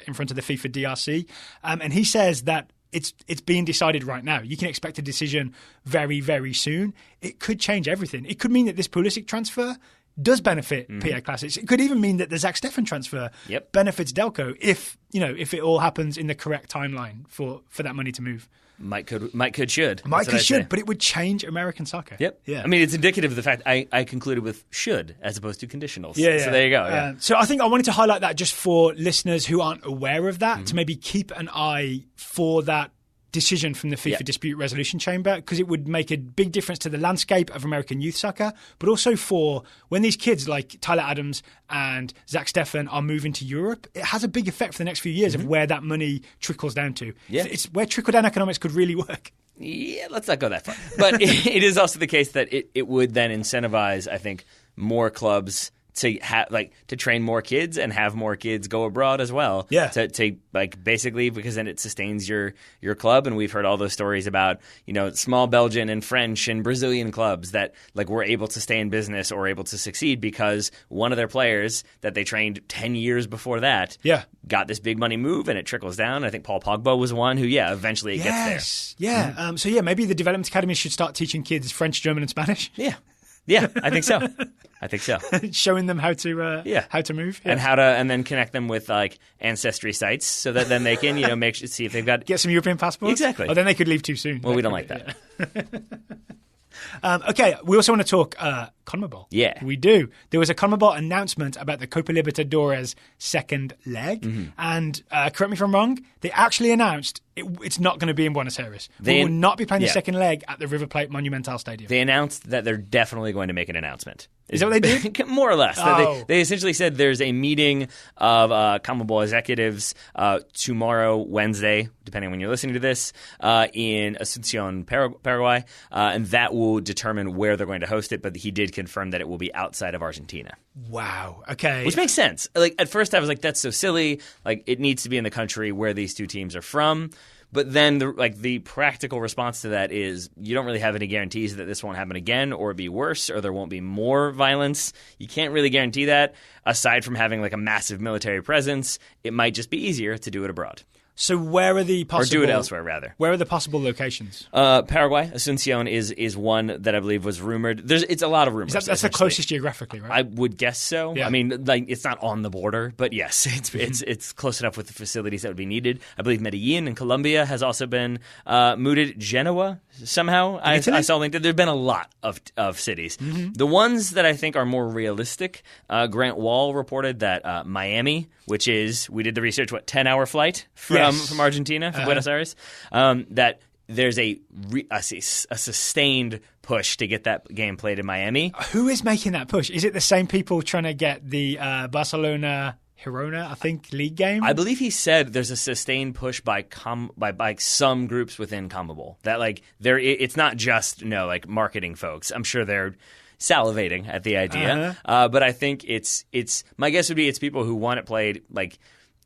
in front of the FIFA DRC. And he says that it's being decided right now. You can expect a decision very, very soon. It could change everything. It could mean that this Pulisic transfer does benefit PA Classics. It could even mean that the Zack Steffen transfer benefits Delco if it all happens in the correct timeline for that money to move. Might could should. But it would change American soccer. Yep. Yeah. I mean, it's indicative of the fact I concluded with should as opposed to conditionals. Yeah. So there you go. Yeah. So I think I wanted to highlight that just for listeners who aren't aware of that, to maybe keep an eye for that decision from the FIFA Dispute Resolution Chamber, because it would make a big difference to the landscape of American youth soccer, but also for when these kids like Tyler Adams and Zack Steffen are moving to Europe, it has a big effect for the next few years of where that money trickles down to. Yeah. It's where trickle-down economics could really work. Yeah, let's not go that far. But it is also the case that it would then incentivize, I think, more clubs to train more kids and have more kids go abroad as well. Yeah. To basically, because then it sustains your club. And we've heard all those stories about, small Belgian and French and Brazilian clubs that were able to stay in business or able to succeed because one of their players that they trained 10 years before that got this big money move, and it trickles down. I think Paul Pogba was one who, eventually it gets there. Yeah. Maybe the development academy should start teaching kids French, German, and Spanish. Yeah, I think so. Showing them how to move and then connect them with ancestry sites so that then they can see if they've got get some European passports. Exactly. Or then they could leave too soon. Well, we don't like that. Okay, we also want to talk CONMEBOL. Yeah. We do. There was a CONMEBOL announcement about the Copa Libertadores second leg. And correct me if I'm wrong, they actually announced it's not going to be in Buenos Aires. We will not be playing the second leg at the River Plate Monumental Stadium. They announced that they're definitely going to make an announcement. Is that what they did? More or less. Oh. They essentially said there's a meeting of CONMEBOL executives tomorrow, Wednesday, depending on when you're listening to this, in Asunción, Paraguay, and that will determine where they're going to host it. But he did confirm that it will be outside of Argentina. Wow. Okay. Which makes sense. At first I was like, that's so silly. It needs to be in the country where these two teams are from. But then the practical response to that is you don't really have any guarantees that this won't happen again or be worse or there won't be more violence. You can't really guarantee that. Aside from having a massive military presence, it might just be easier to do it abroad. So where are the possible... Or do it elsewhere, rather. Where are the possible locations? Paraguay, Asuncion is one that I believe was rumored. It's a lot of rumors. That's the closest geographically, right? I would guess so. Yeah. I mean, like, it's not on the border, but yes, it's close enough with the facilities that would be needed. I believe Medellin in Colombia has also been mooted. Genoa, somehow. I saw linked. There have been a lot of cities. Mm-hmm. The ones that I think are more realistic, Grant Wall reported that Miami, which is, we did the research, 10-hour flight from Argentina, from Buenos Aires, that there's a sustained push to get that game played in Miami. Who is making that push? Is it the same people trying to get the Barcelona Girona, I think, league game? I believe he said there's a sustained push by some groups within CONMEBOL. That it's not just marketing folks. I'm sure they're salivating at the idea, but I think it's my guess would be it's people who want it played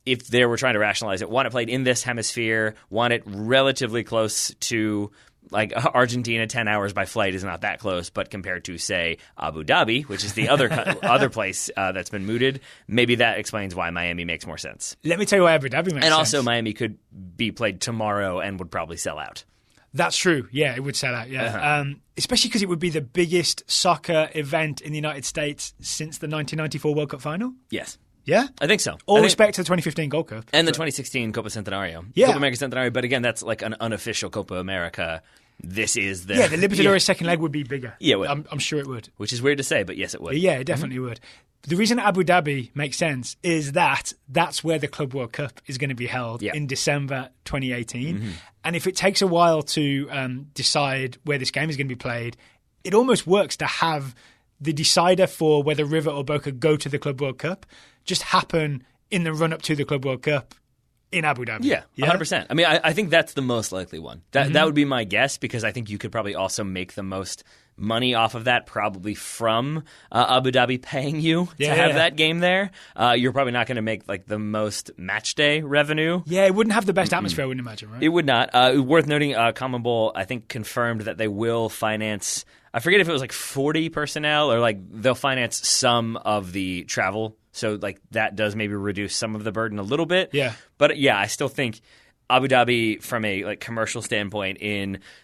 if they were trying to rationalize it, want it played in this hemisphere, want it relatively close to Argentina. 10 hours by flight is not that close, but compared to, say, Abu Dhabi, which is the other place that's been mooted, maybe that explains why Miami makes more sense. Let me tell you why Abu Dhabi makes sense. And also Miami could be played tomorrow and would probably sell out. That's true. Yeah, it would sell out. Yeah, especially because it would be the biggest soccer event in the United States since the 1994 World Cup final. Yes. Yeah? I think so. All respect to the 2015 Gold Cup. And the 2016 Copa Centenario. Yeah. Copa America Centenario, but again, that's like an unofficial Copa America. This is the... Yeah, the Libertadores second leg would be bigger. Yeah, it would. I'm sure it would. Which is weird to say, but yes, it would. Yeah, it definitely would. The reason Abu Dhabi makes sense is that's where the Club World Cup is going to be held in December 2018. Mm-hmm. And if it takes a while to decide where this game is going to be played, it almost works to have the decider for whether River or Boca go to the Club World Cup just happen in the run-up to the Club World Cup in Abu Dhabi. Yeah, 100%. I mean, I think that's the most likely one. That would be my guess, because I think you could probably also make the most money off of that, probably from Abu Dhabi paying you to have that game there. You're probably not going to make the most match day revenue. Yeah, it wouldn't have the best atmosphere, I wouldn't imagine, right? It would not. Worth noting, CONMEBOL, I think, confirmed that they will finance, I forget if it was 40 personnel or they'll finance some of the travel. So that does maybe reduce some of the burden a little bit. Yeah. But yeah, I still think Abu Dhabi, from a commercial standpoint,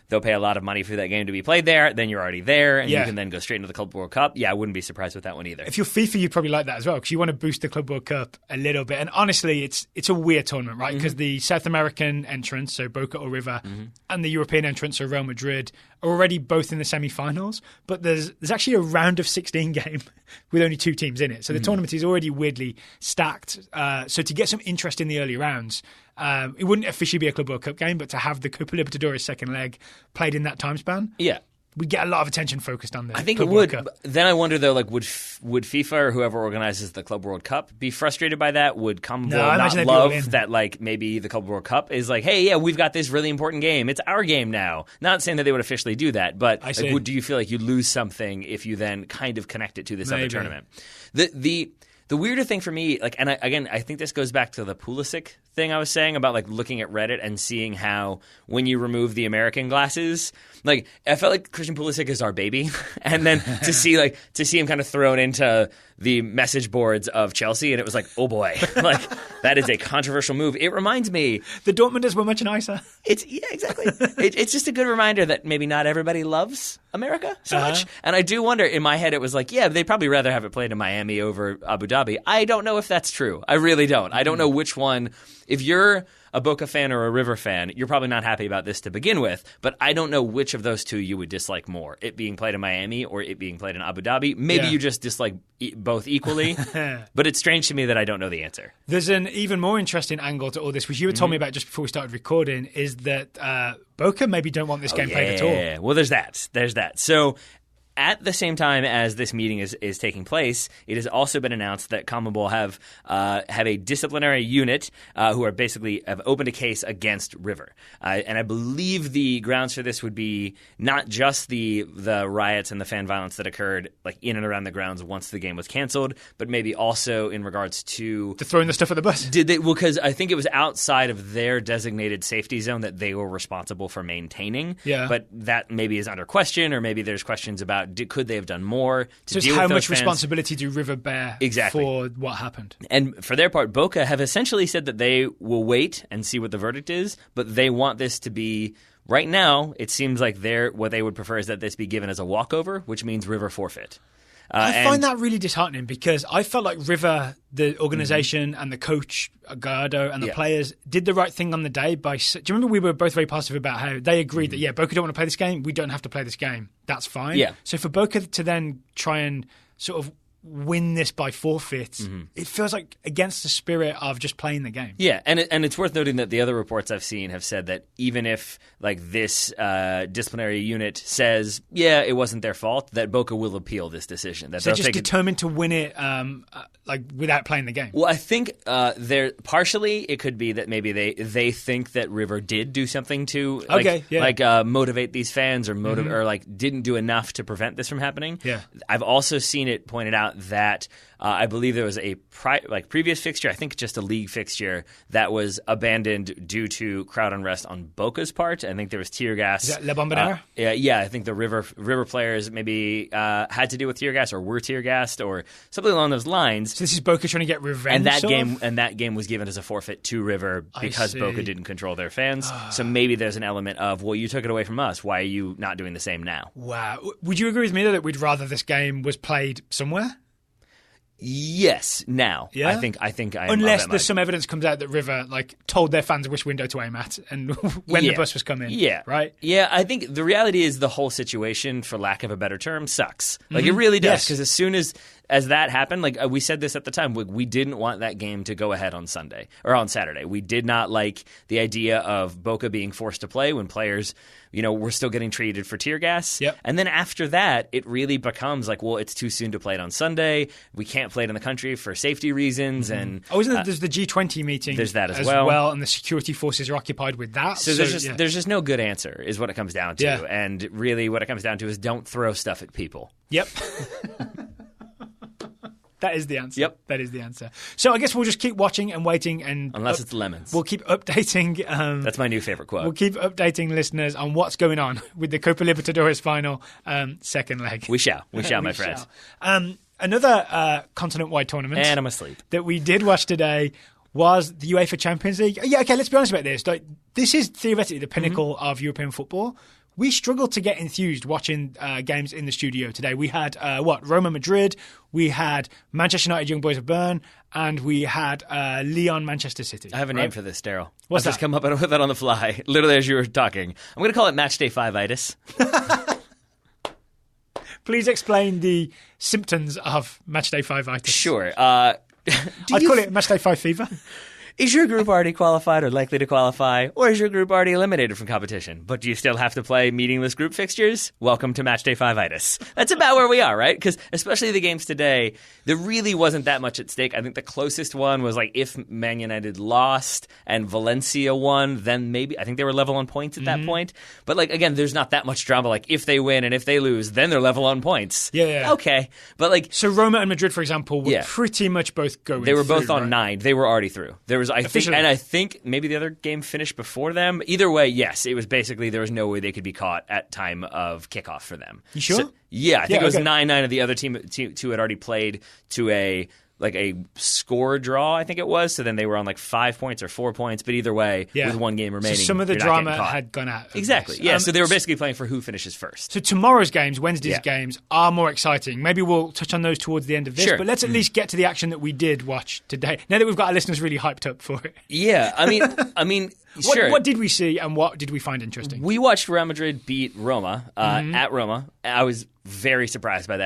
they'll pay a lot of money for that game to be played there. Then you're already there, and you can then go straight into the Club World Cup. Yeah, I wouldn't be surprised with that one either. If you're FIFA, you probably like that as well, because you want to boost the Club World Cup a little bit. And honestly, it's a weird tournament, right? Because the South American entrants, so Boca or River, and the European entrants, so Real Madrid, are already both in the semi-finals. But there's actually a round of 16 game with only 2 teams in it. So the tournament is already weirdly stacked. So to get some interest in the early rounds, it wouldn't officially be a Club World Cup game, but to have the Copa Libertadores second leg played in that time span, we get a lot of attention focused on this. I think Club it would. World Cup. Then I wonder though, would FIFA or whoever organizes the Club World Cup be frustrated by that? Would CONMEBOL not love that? Maybe the Club World Cup is hey, yeah, we've got this really important game. It's our game now. Not saying that they would officially do that, but do you feel like you lose something if you then kind of connect it to this other tournament? The weirder thing for me, and I think this goes back to the Pulisic thing I was saying about looking at Reddit and seeing how when you remove the American glasses, I felt like Christian Pulisic is our baby, and then to see him kind of thrown into the message boards of Chelsea, and it was oh boy, that is a controversial move. It reminds me the Dortmunders were much nicer. Exactly. It's just a good reminder that maybe not everybody loves America so much, and I do wonder in my head it was they'd probably rather have it played in Miami over Abu Dhabi. I don't know if that's true. I really don't. I don't know which one. If you're a Boca fan or a River fan, you're probably not happy about this to begin with, but I don't know which of those two you would dislike more, it being played in Miami or it being played in Abu Dhabi. Maybe you just dislike both equally, but it's strange to me that I don't know the answer. There's an even more interesting angle to all this, which you were told me about just before we started recording, is that Boca maybe don't want this game played at all. Yeah, well, there's that. So at the same time as this meeting is taking place, it has also been announced that CONMEBOL have a disciplinary unit who are basically have opened a case against River, and I believe the grounds for this would be not just the riots and the fan violence that occurred in and around the grounds once the game was canceled, but maybe also in regards to throwing the stuff at the bus. Did they? Well, because I think it was outside of their designated safety zone that they were responsible for maintaining. Yeah, but that maybe is under question, or maybe there's questions about about could they have done more to So deal how with those much fans. responsibility do River bear Exactly. for what happened? And for their part, Boca have essentially said that they will wait and see what the verdict is, but they want this to be right now. It seems like what they would prefer is that this be given as a walkover, which means River forfeit. I find that really disheartening because I felt like River, the organisation and the coach, Gallardo, and the players did the right thing on the day. Do you remember we were both very positive about how they agreed that, Boca don't want to play this game, we don't have to play this game. That's fine. Yeah. So for Boca to then try and sort of win this by forfeit, it feels like against the spirit of just playing the game. Yeah, and it's worth noting that the other reports I've seen have said that even if like this disciplinary unit says, it wasn't their fault, that Boca will appeal this decision. That they're just determined to win it like without playing the game. Well, I think they're partially it could be that maybe they think that River did do something to motivate these fans or or like didn't do enough to prevent this from happening. Yeah. I've also seen it pointed out that I believe there was a previous fixture, I think just a league fixture, that was abandoned due to crowd unrest on Boca's part. I think there was tear gas. Is that La Bombonera? I think the River players maybe had to deal with tear gas or were tear gassed or something along those lines. So this is Boca trying to get revenge. And that game was given as a forfeit to River because Boca didn't control their fans. So maybe there's an element of, well, you took it away from us. Why are you not doing the same now? Wow. Would you agree with me though that we'd rather this game was played somewhere? Yes, now. Yeah? I think I am. Unless there's some evidence comes out that River told their fans which window to aim at and when the bus was coming. Yeah. Right? Yeah, I think the reality is the whole situation, for lack of a better term, sucks. Like it really does. Because as soon as that happened, like we said this at the time, we didn't want that game to go ahead on Sunday or on Saturday. We did not like the idea of Boca being forced to play when players, were still getting treated for tear gas. Yep. And then after that, it really becomes like, well, it's too soon to play it on Sunday. We can't play it in the country for safety reasons. And there's the G20 meeting. There's that as well. And the security forces are occupied with that. So there's just no good answer, is what it comes down to. Yeah. And really, what it comes down to is don't throw stuff at people. Yep. That is the answer. Yep. That is the answer. So I guess we'll just keep watching and waiting. Unless it's lemons. We'll keep updating. That's my new favorite quote. We'll keep updating listeners on what's going on with the Copa Libertadores Final second leg. We shall, my friends. Another continent-wide tournament. And I'm asleep. That we did watch today was the UEFA Champions League. Yeah, okay, let's be honest about this. This is theoretically the pinnacle of European football. We struggled to get enthused watching games in the studio today. We had, Roma Madrid, we had Manchester United Young Boys of Bern, and we had Lyon Manchester City. I have a name for this, Daryl. What's I've just come up with that on the fly, literally as you were talking. I'm going to call it Matchday 5-itis. Please explain the symptoms of Matchday 5-itis. Sure. I'd call it Matchday 5 fever. Is your group already qualified or likely to qualify, or is your group already eliminated from competition, but do you still have to play meaningless group fixtures? Welcome to Matchday 5-itis. That's about where we are, right? Because especially the games today, there really wasn't that much at stake. I think the closest one was like if Man United lost and Valencia won, then maybe I think they were level on points at that point. But again, there's not that much drama. Like if they win and if they lose, then they're level on points. Yeah. Okay. But so Roma and Madrid, for example, were pretty much both going. They were through, both on 9. They were already through. There was I think maybe the other game finished before them. Either way, yes, it was basically there was no way they could be caught at time of kickoff for them. You sure? So, I think it was 9-9 of the other team. Two had already played to a score draw, I think it was. So then they were on 5 points or 4 points. But either way, with one game remaining, so some of the drama had gone out. Exactly. Yeah. So they were basically playing for who finishes first. So tomorrow's games, Wednesday's games, are more exciting. Maybe we'll touch on those towards the end of this. Sure. But let's at least get to the action that we did watch today. Now that we've got our listeners really hyped up for it. Yeah. I mean. Sure. What did we see and what did we find interesting? We watched Real Madrid beat Roma at Roma. I was very surprised by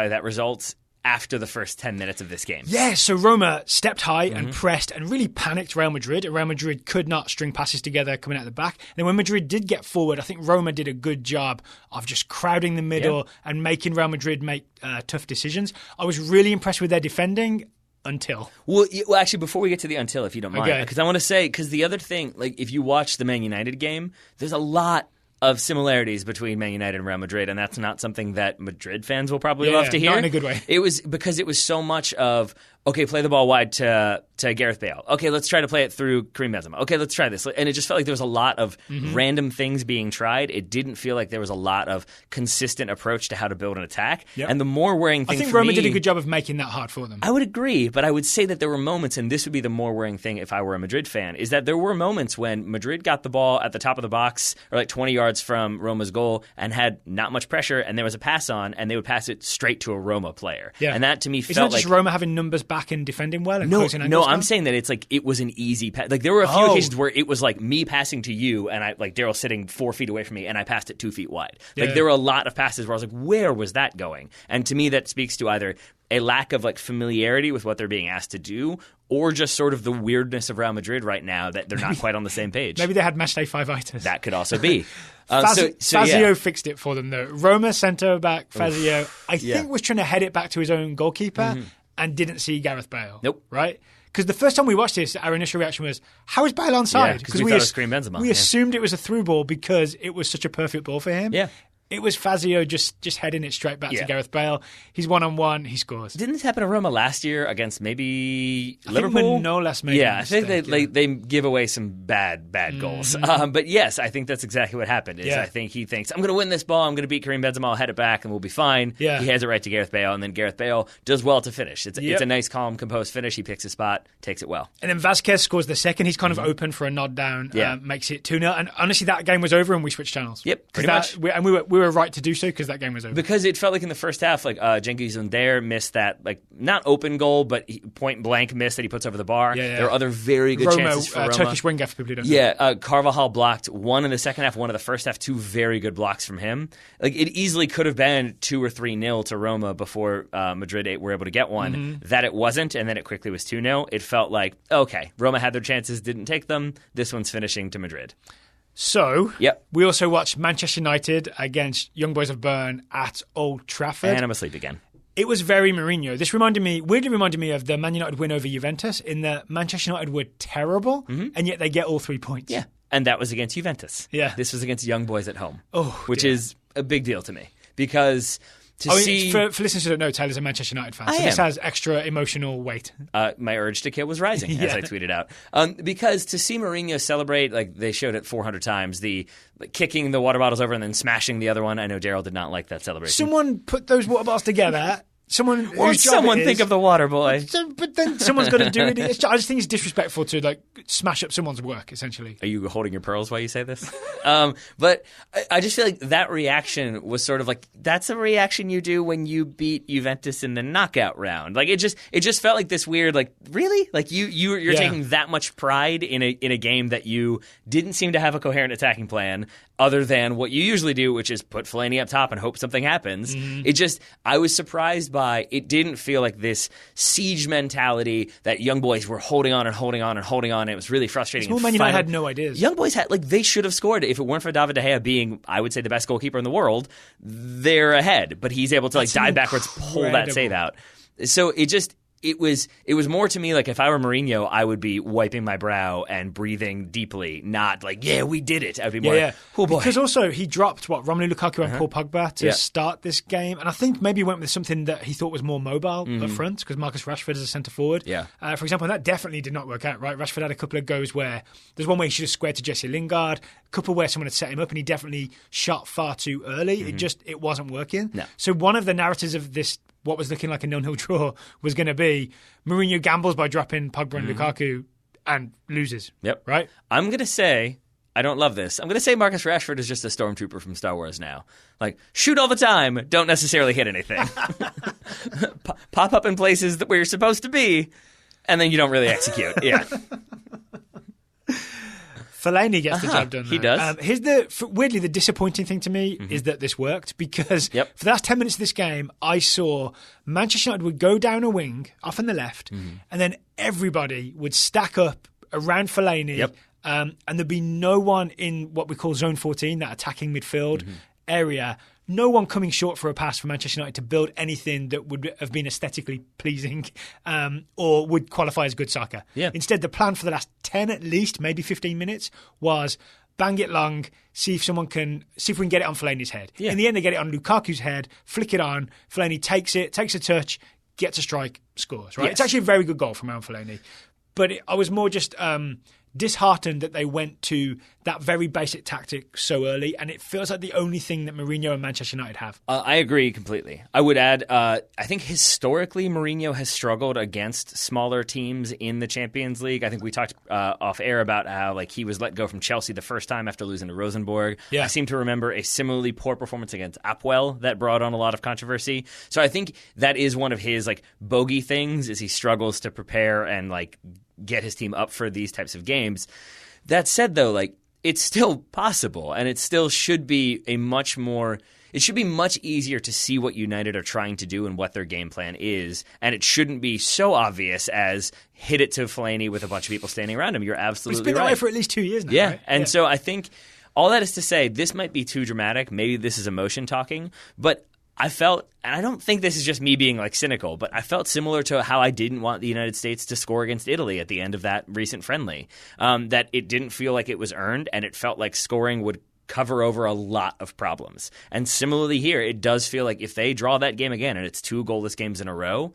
that result after the first 10 minutes of this game. Yeah, so Roma stepped high and pressed and really panicked Real Madrid. Real Madrid could not string passes together coming out the back. And then when Madrid did get forward, I think Roma did a good job of just crowding the middle and making Real Madrid make tough decisions. I was really impressed with their defending. Until. Well, actually, before we get to the until, if you don't mind, because I want to say, because the other thing, if you watch the Man United game, there's a lot of similarities between Man United and Real Madrid, and that's not something that Madrid fans will probably love to hear. Not in a good way. It was because it was so much of Okay, play the ball wide to Gareth Bale. Okay, let's try to play it through Karim Benzema. Okay, let's try this. And it just felt like there was a lot of random things being tried. It didn't feel like there was a lot of consistent approach to how to build an attack. Yep. And the more worrying thing I think for Roma me, did a good job of making that hard for them. I would agree, but I would say that there were moments, and this would be the more worrying thing if I were a Madrid fan, is that there were moments when Madrid got the ball at the top of the box or like 20 yards from Roma's goal and had not much pressure, and there was a pass on, and they would pass it straight to a Roma player. Yeah. And that to me Isn't felt that just like Roma having numbers back and defending well and no, closing angles I'm down? saying that it's like it was an easy pass. Like there were a few occasions where it was like me passing to you and I like Daryl sitting 4 feet away from me and I passed it 2 feet wide. Like there were a lot of passes where I was like, where was that going? And to me, that speaks to either a lack of like familiarity with what they're being asked to do, or just sort of the weirdness of Real Madrid right now that they're not quite on the same page. Maybe they had matchday 5-itis. That could also be. Fazio fixed it for them though. Roma centre back Fazio, I think, was trying to head it back to his own goalkeeper and didn't see Gareth Bale. Nope. Right? Because the first time we watched this, our initial reaction was, how is Bale onside? Because we thought it was Karim Benzema. We assumed it was a through ball because it was such a perfect ball for him. Yeah. It was Fazio just heading it straight back to Gareth Bale. He's one-on-one. He scores. Didn't this happen to Roma last year against maybe Liverpool? I think Manolas made a mistake, I think they give away some bad goals. But yes, I think that's exactly what happened. I think he thinks, I'm going to win this ball. I'm going to beat Karim Benzema. I'll head it back and we'll be fine. Yeah. He heads it right to Gareth Bale, and then Gareth Bale does well to finish. It's a nice, calm, composed finish. He picks his spot, takes it well. And then Vazquez scores the second. He's kind of open for a nod down, makes it 2-0. And honestly, that game was over and we switched channels. Yep, pretty much. And we were right to do so because that game was over. Because it felt like in the first half, like Cengiz Ünder missed that, like not open goal, but point blank miss that he puts over the bar. There are other very good chances for Roma. Turkish winger for people who don't know. Carvajal blocked one in the second half, one in the first half, 2 very good blocks from him. Like it easily could have been 2 or 3-0 to Roma before Madrid were able to get one. That it wasn't, and then it quickly was 2-0. It felt like, okay, Roma had their chances, didn't take them. This one's finishing to Madrid. So, we also watched Manchester United against Young Boys of Bern at Old Trafford. And I'm asleep again. It was very Mourinho. This weirdly reminded me of the Man United win over Juventus, in that Manchester United were terrible, and yet they get all 3 points. Yeah, and that was against Juventus. Yeah. This was against Young Boys at home, which is a big deal to me, because... For listeners who don't know, Taylor's a Manchester United fan, so this has extra emotional weight. My urge to kill was rising, as I tweeted out. Because to see Mourinho celebrate, like they showed it 400 times, the kicking the water bottles over and then smashing the other one. I know Daryl did not like that celebration. Someone put those water bottles together. Someone think of the water boy. But then someone's got to do it. I just think it's disrespectful to like smash up someone's work, essentially. Are you holding your pearls while you say this? But I just feel like that reaction was sort of like, that's a reaction you do when you beat Juventus in the knockout round. Like it just felt like this weird, like, really? Like you're taking that much pride in a game that you didn't seem to have a coherent attacking plan other than what you usually do, which is put Fellaini up top and hope something happens. I was surprised by, it didn't feel like this siege mentality that Young Boys were holding on and holding on and holding on. It was really frustrating. Man United had no ideas. Young Boys they should have scored. If it weren't for David De Gea being, I would say, the best goalkeeper in the world, they're ahead. But he's able to dive backwards, pull that save out. So it was more to me like if I were Mourinho, I would be wiping my brow and breathing deeply, not like, yeah, we did it. I would be more oh boy. Because also he dropped Romelu Lukaku and Paul Pogba to start this game, and I think maybe he went with something that he thought was more mobile up front, because Marcus Rashford is a centre forward. For example, and that definitely did not work out, right? Rashford had a couple of goes where there's one where he should have squared to Jesse Lingard, a couple where someone had set him up and he definitely shot far too early. It wasn't working. No. So one of the narratives of this, what was looking like a 0-0 draw, was going to be Mourinho gambles by dropping Pogba and Lukaku and loses. Yep. Right? I'm going to say, I don't love this, I'm going to say Marcus Rashford is just a stormtrooper from Star Wars now. Like, shoot all the time, don't necessarily hit anything. Pop up in places where you're supposed to be, and then you don't really execute. Yeah. Fellaini gets the job done. He does. Weirdly, the disappointing thing to me is that this worked, because for the last 10 minutes of this game, I saw Manchester United would go down a wing, off on the left, and then everybody would stack up around Fellaini, and there'd be no one in what we call Zone 14, that attacking midfield area, no one coming short for a pass for Manchester United to build anything that would have been aesthetically pleasing or would qualify as good soccer. Instead, the plan for the last 10 at least, maybe 15 minutes, was bang it long, see if we can get it on Fellaini's head. In the end, they get it on Lukaku's head, flick it on, Fellaini takes a touch, gets a strike, scores, right? Yes. It's actually a very good goal from Fellaini. But I was more just disheartened that they went to that very basic tactic so early, and it feels like the only thing that Mourinho and Manchester United have. I agree completely. I would add, I think historically Mourinho has struggled against smaller teams in the Champions League. I think we talked off air about how he was let go from Chelsea the first time after losing to Rosenborg. Yeah. I seem to remember a similarly poor performance against Apwell that brought on a lot of controversy. So I think that is one of his bogey things, is he struggles to prepare and get his team up for these types of games. That said, though, it's still possible, and it still should be it should be much easier to see what United are trying to do and what their game plan is, and it shouldn't be so obvious as hit it to Fellaini with a bunch of people standing around him. You're absolutely right. It's been that way for at least 2 years now, yeah, right? And so I think all that is to say, this might be too dramatic. Maybe this is emotion talking, but I felt, and I don't think this is just me being cynical, but I felt similar to how I didn't want the United States to score against Italy at the end of that recent friendly. That it didn't feel like it was earned, and it felt like scoring would cover over a lot of problems. And similarly here, it does feel like if they draw that game again and it's 2 goalless games in a row,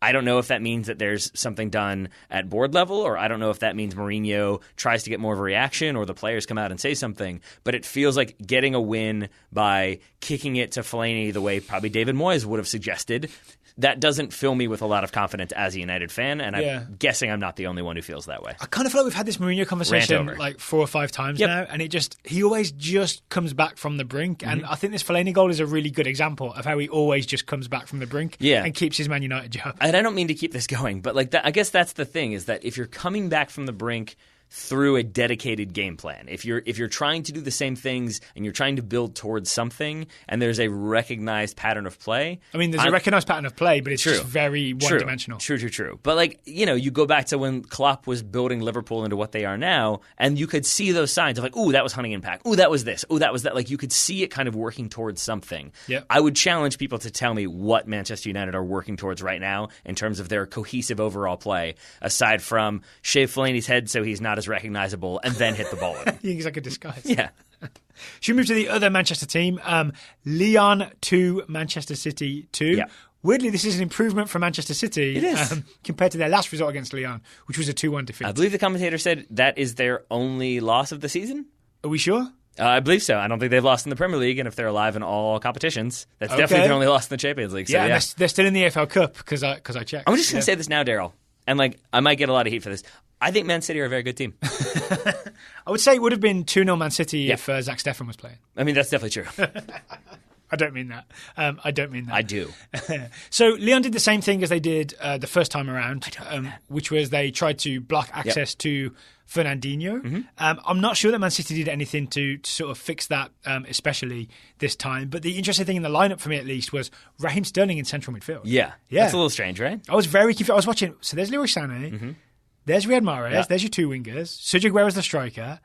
I don't know if that means that there's something done at board level, or I don't know if that means Mourinho tries to get more of a reaction or the players come out and say something. But it feels like getting a win by kicking it to Fellaini the way probably David Moyes would have suggested, that doesn't fill me with a lot of confidence as a United fan, and I'm guessing I'm not the only one who feels that way. I kind of feel like we've had this Mourinho conversation 4 or 5 times now, and he always just comes back from the brink, and I think this Fellaini goal is a really good example of how he always just comes back from the brink and keeps his Man United job. And I don't mean to keep this going, but I guess that's the thing, is that if you're coming back from the brink through a dedicated game plan, if you're trying to do the same things and you're trying to build towards something, and there's a recognized pattern of play. I mean, there's a recognized pattern of play, but it's just very one-dimensional. True. But you go back to when Klopp was building Liverpool into what they are now, and you could see those signs of ooh, that was hunting impact. Ooh, that was this. Ooh, that was that. You could see it kind of working towards something. Yep. I would challenge people to tell me what Manchester United are working towards right now in terms of their cohesive overall play, aside from shave Fellaini's head so he's not as recognizable and then hit the ball with him. He's like a disguise. Yeah. Should we move to the other Manchester team? Lyon 2, Manchester City 2. Yeah. Weirdly, this is an improvement for Manchester City. It is. Compared to their last result against Lyon, which was a 2-1 defeat. I believe the commentator said that is their only loss of the season. Are we sure? I believe so. I don't think they've lost in the Premier League, and if they're alive in all competitions, that's definitely their only loss in the Champions League. So, yeah, and they're still in the AFL Cup because I checked. I'm just going to say this now, Daryl, and I might get a lot of heat for this. I think Man City are a very good team. I would say it would have been 2-0 Man City if Zack Steffen was playing. I mean, that's definitely true. I don't mean that. I don't mean that. I do. So Lyon did the same thing as they did the first time around, which was they tried to block access to Fernandinho. Mm-hmm. I'm not sure that Man City did anything to sort of fix that, especially this time. But the interesting thing in the lineup for me, at least, was Raheem Sterling in central midfield. Yeah. That's a little strange, right? I was very confused. I was watching. So there's Leroy Sané. Mm-hmm. There's Riyad Mahrez. There's your 2 wingers. Sergio Aguero's the striker.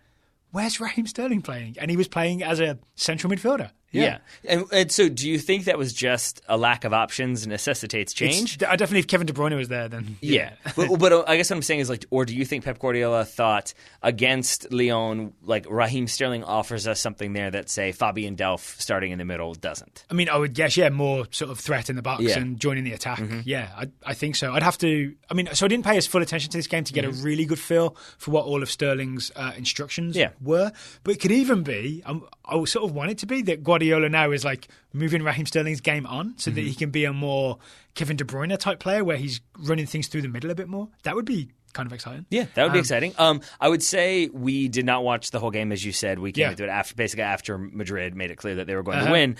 Where's Raheem Sterling playing? And he was playing as a central midfielder. Yeah. And so do you think that was just a lack of options necessitates change? I definitely, if Kevin De Bruyne was there, then... Yeah. but I guess what I'm saying is, or do you think Pep Guardiola thought against Lyon, Raheem Sterling offers us something there that, say, Fabian Delph starting in the middle doesn't? I mean, I would guess, more sort of threat in the box and joining the attack. Mm-hmm. Yeah, I think so. I'd have to... I mean, so I didn't pay as full attention to this game to get a really good feel for what all of Sterling's instructions were. But it could even be... I sort of want it to be that Guardiola now is moving Raheem Sterling's game on so that he can be a more Kevin De Bruyne type player where he's running things through the middle a bit more. That would be kind of exciting. Yeah, that would be exciting. I would say we did not watch the whole game, as you said. We came into it after Madrid made it clear that they were going to win.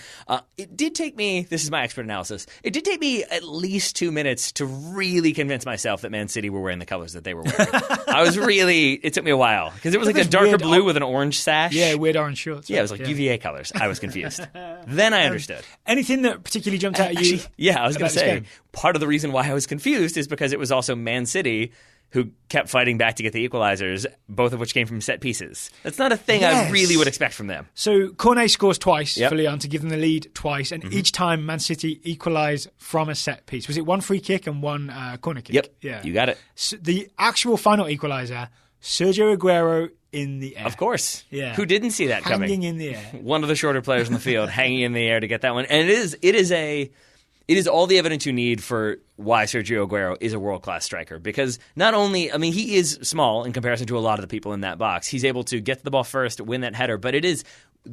It did take me, this is my expert analysis, it did take me at least 2 minutes to really convince myself that Man City were wearing the colors that they were wearing. It took me a while because it was a darker blue with an orange sash. Yeah, weird orange shorts. Yeah, it was UVA colors. I was confused. Then I understood. Anything that particularly jumped out at you? Yeah, I was going to say, part of the reason why I was confused is because it was also Man City who kept fighting back to get the equalizers, both of which came from set pieces. That's not a thing I really would expect from them. So Cornet scores twice for Lyon to give them the lead twice, and each time Man City equalise from a set piece. Was it 1 free kick and 1 corner kick? Yep, yeah, you got it. So the actual final equaliser, Sergio Aguero in the air. Of course. Yeah. Who didn't see that coming? Hanging in the air. One of the shorter players in the field hanging in the air to get that one. And it it is all the evidence you need for why Sergio Aguero is a world-class striker. Because not only, I mean, he is small in comparison to a lot of the people in that box. He's able to get to the ball first, win that header, but it is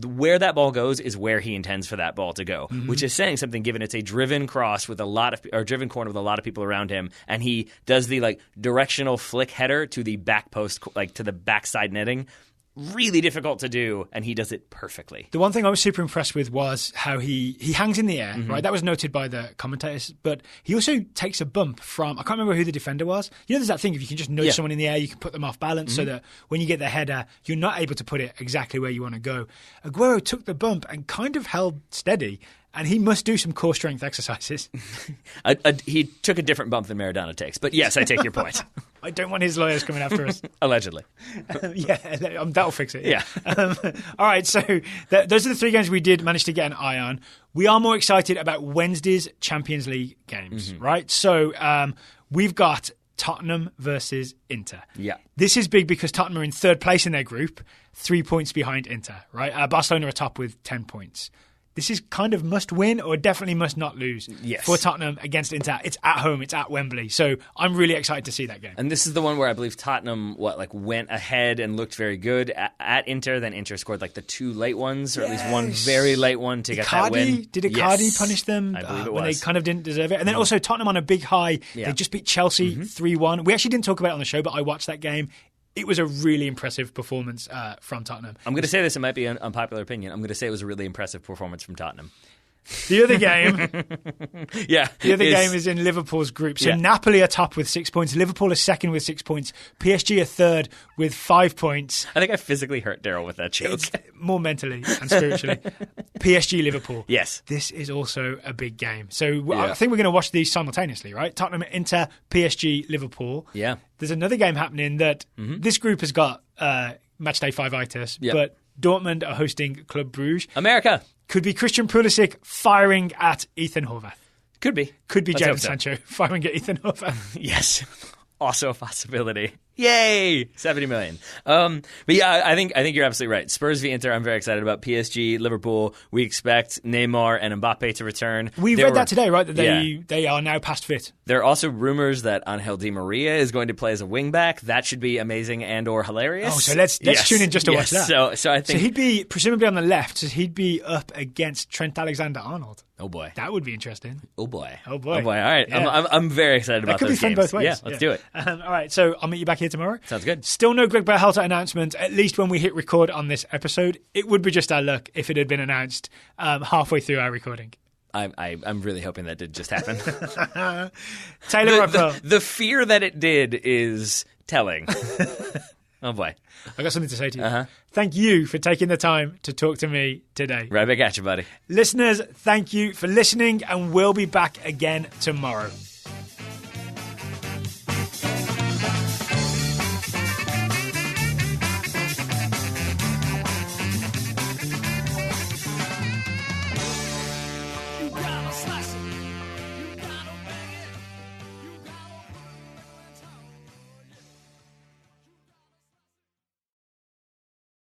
where that ball goes is where he intends for that ball to go, which is saying something given it's a driven cross with a lot of, or driven corner with a lot of people around him, and he does the like directional flick header to the back post, like to the backside netting. Really difficult to do, and he does it perfectly. The one thing I was super impressed with was how he hangs in the air, right? That was noted by the commentators, but he also takes a bump from, I can't remember who the defender was. You know, there's that thing, if you can just nudge someone in the air, you can put them off balance so that when you get the header, you're not able to put it exactly where you want to go. Aguero took the bump and kind of held steady, and he must do some core strength exercises. He took a different bump than Maradona takes, but yes, I take your point. I don't want his lawyers coming after us. Allegedly. That'll fix it. Yeah. All right, so those are the 3 games we did manage to get an eye on. We are more excited about Wednesday's Champions League games, right? So we've got Tottenham versus Inter. Yeah. This is big because Tottenham are in 3rd place in their group, 3 points behind Inter, right? Barcelona are top with 10 points. This is kind of must win or definitely must not lose for Tottenham against Inter. It's at home. It's at Wembley. So I'm really excited to see that game. And this is the one where I believe Tottenham went ahead and looked very good at Inter. Then Inter scored like the 2 late ones, or at least one very late one to get that win. Did Icardi punish them I believe it when was. they kind of didn't deserve it? And then also Tottenham on a big high. They just beat Chelsea 3-1. We actually didn't talk about it on the show, but I watched that game. It was a really impressive performance from Tottenham. I'm going to say this, it might be an unpopular opinion. I'm going to say it was a really impressive performance from Tottenham. The other game, game is in Liverpool's group. So Napoli are top with 6 points. Liverpool is second with 6 points. PSG are third with 5 points. I think I physically hurt Daryl with that joke. It's more mentally and spiritually. PSG Liverpool. Yes. This is also a big game. So I think we're going to watch these simultaneously, right? Tottenham, Inter, PSG, Liverpool. Yeah. There's another game happening that this group has got matchday 5-itis, but Dortmund are hosting Club Brugge. America. Could be Christian Pulisic firing at Ethan Horvath. Could be. Could be Jadon Sancho firing at Ethan Horvath. Yes. Also a possibility. Yay! 70 million. But yeah, I think you're absolutely right. Spurs v Inter, I'm very excited about. PSG, Liverpool, we expect Neymar and Mbappe to return. We read that today, right? That they are now past fit. There are also rumors that Angel Di Maria is going to play as a wingback. That should be amazing and or hilarious. Oh, so let's tune in just to watch that. So I think he'd be presumably on the left. So he'd be up against Trent Alexander-Arnold. Oh boy, that would be interesting. Oh boy. Oh boy. All right, I'm very excited about those games. That could be fun both ways. Yeah, let's do it. All right, so I'll meet you back here tomorrow. Sounds good. Still no Greg Berhalter announcement, at least when we hit record on this episode. It would be just our luck if it had been announced halfway through our recording. I'm really hoping that did just happen. Taylor Raphael. The fear that it did is telling. Oh boy. I got something to say to you. Thank you for taking the time to talk to me today. Right back at you, buddy. Listeners, thank you for listening, and we'll be back again tomorrow.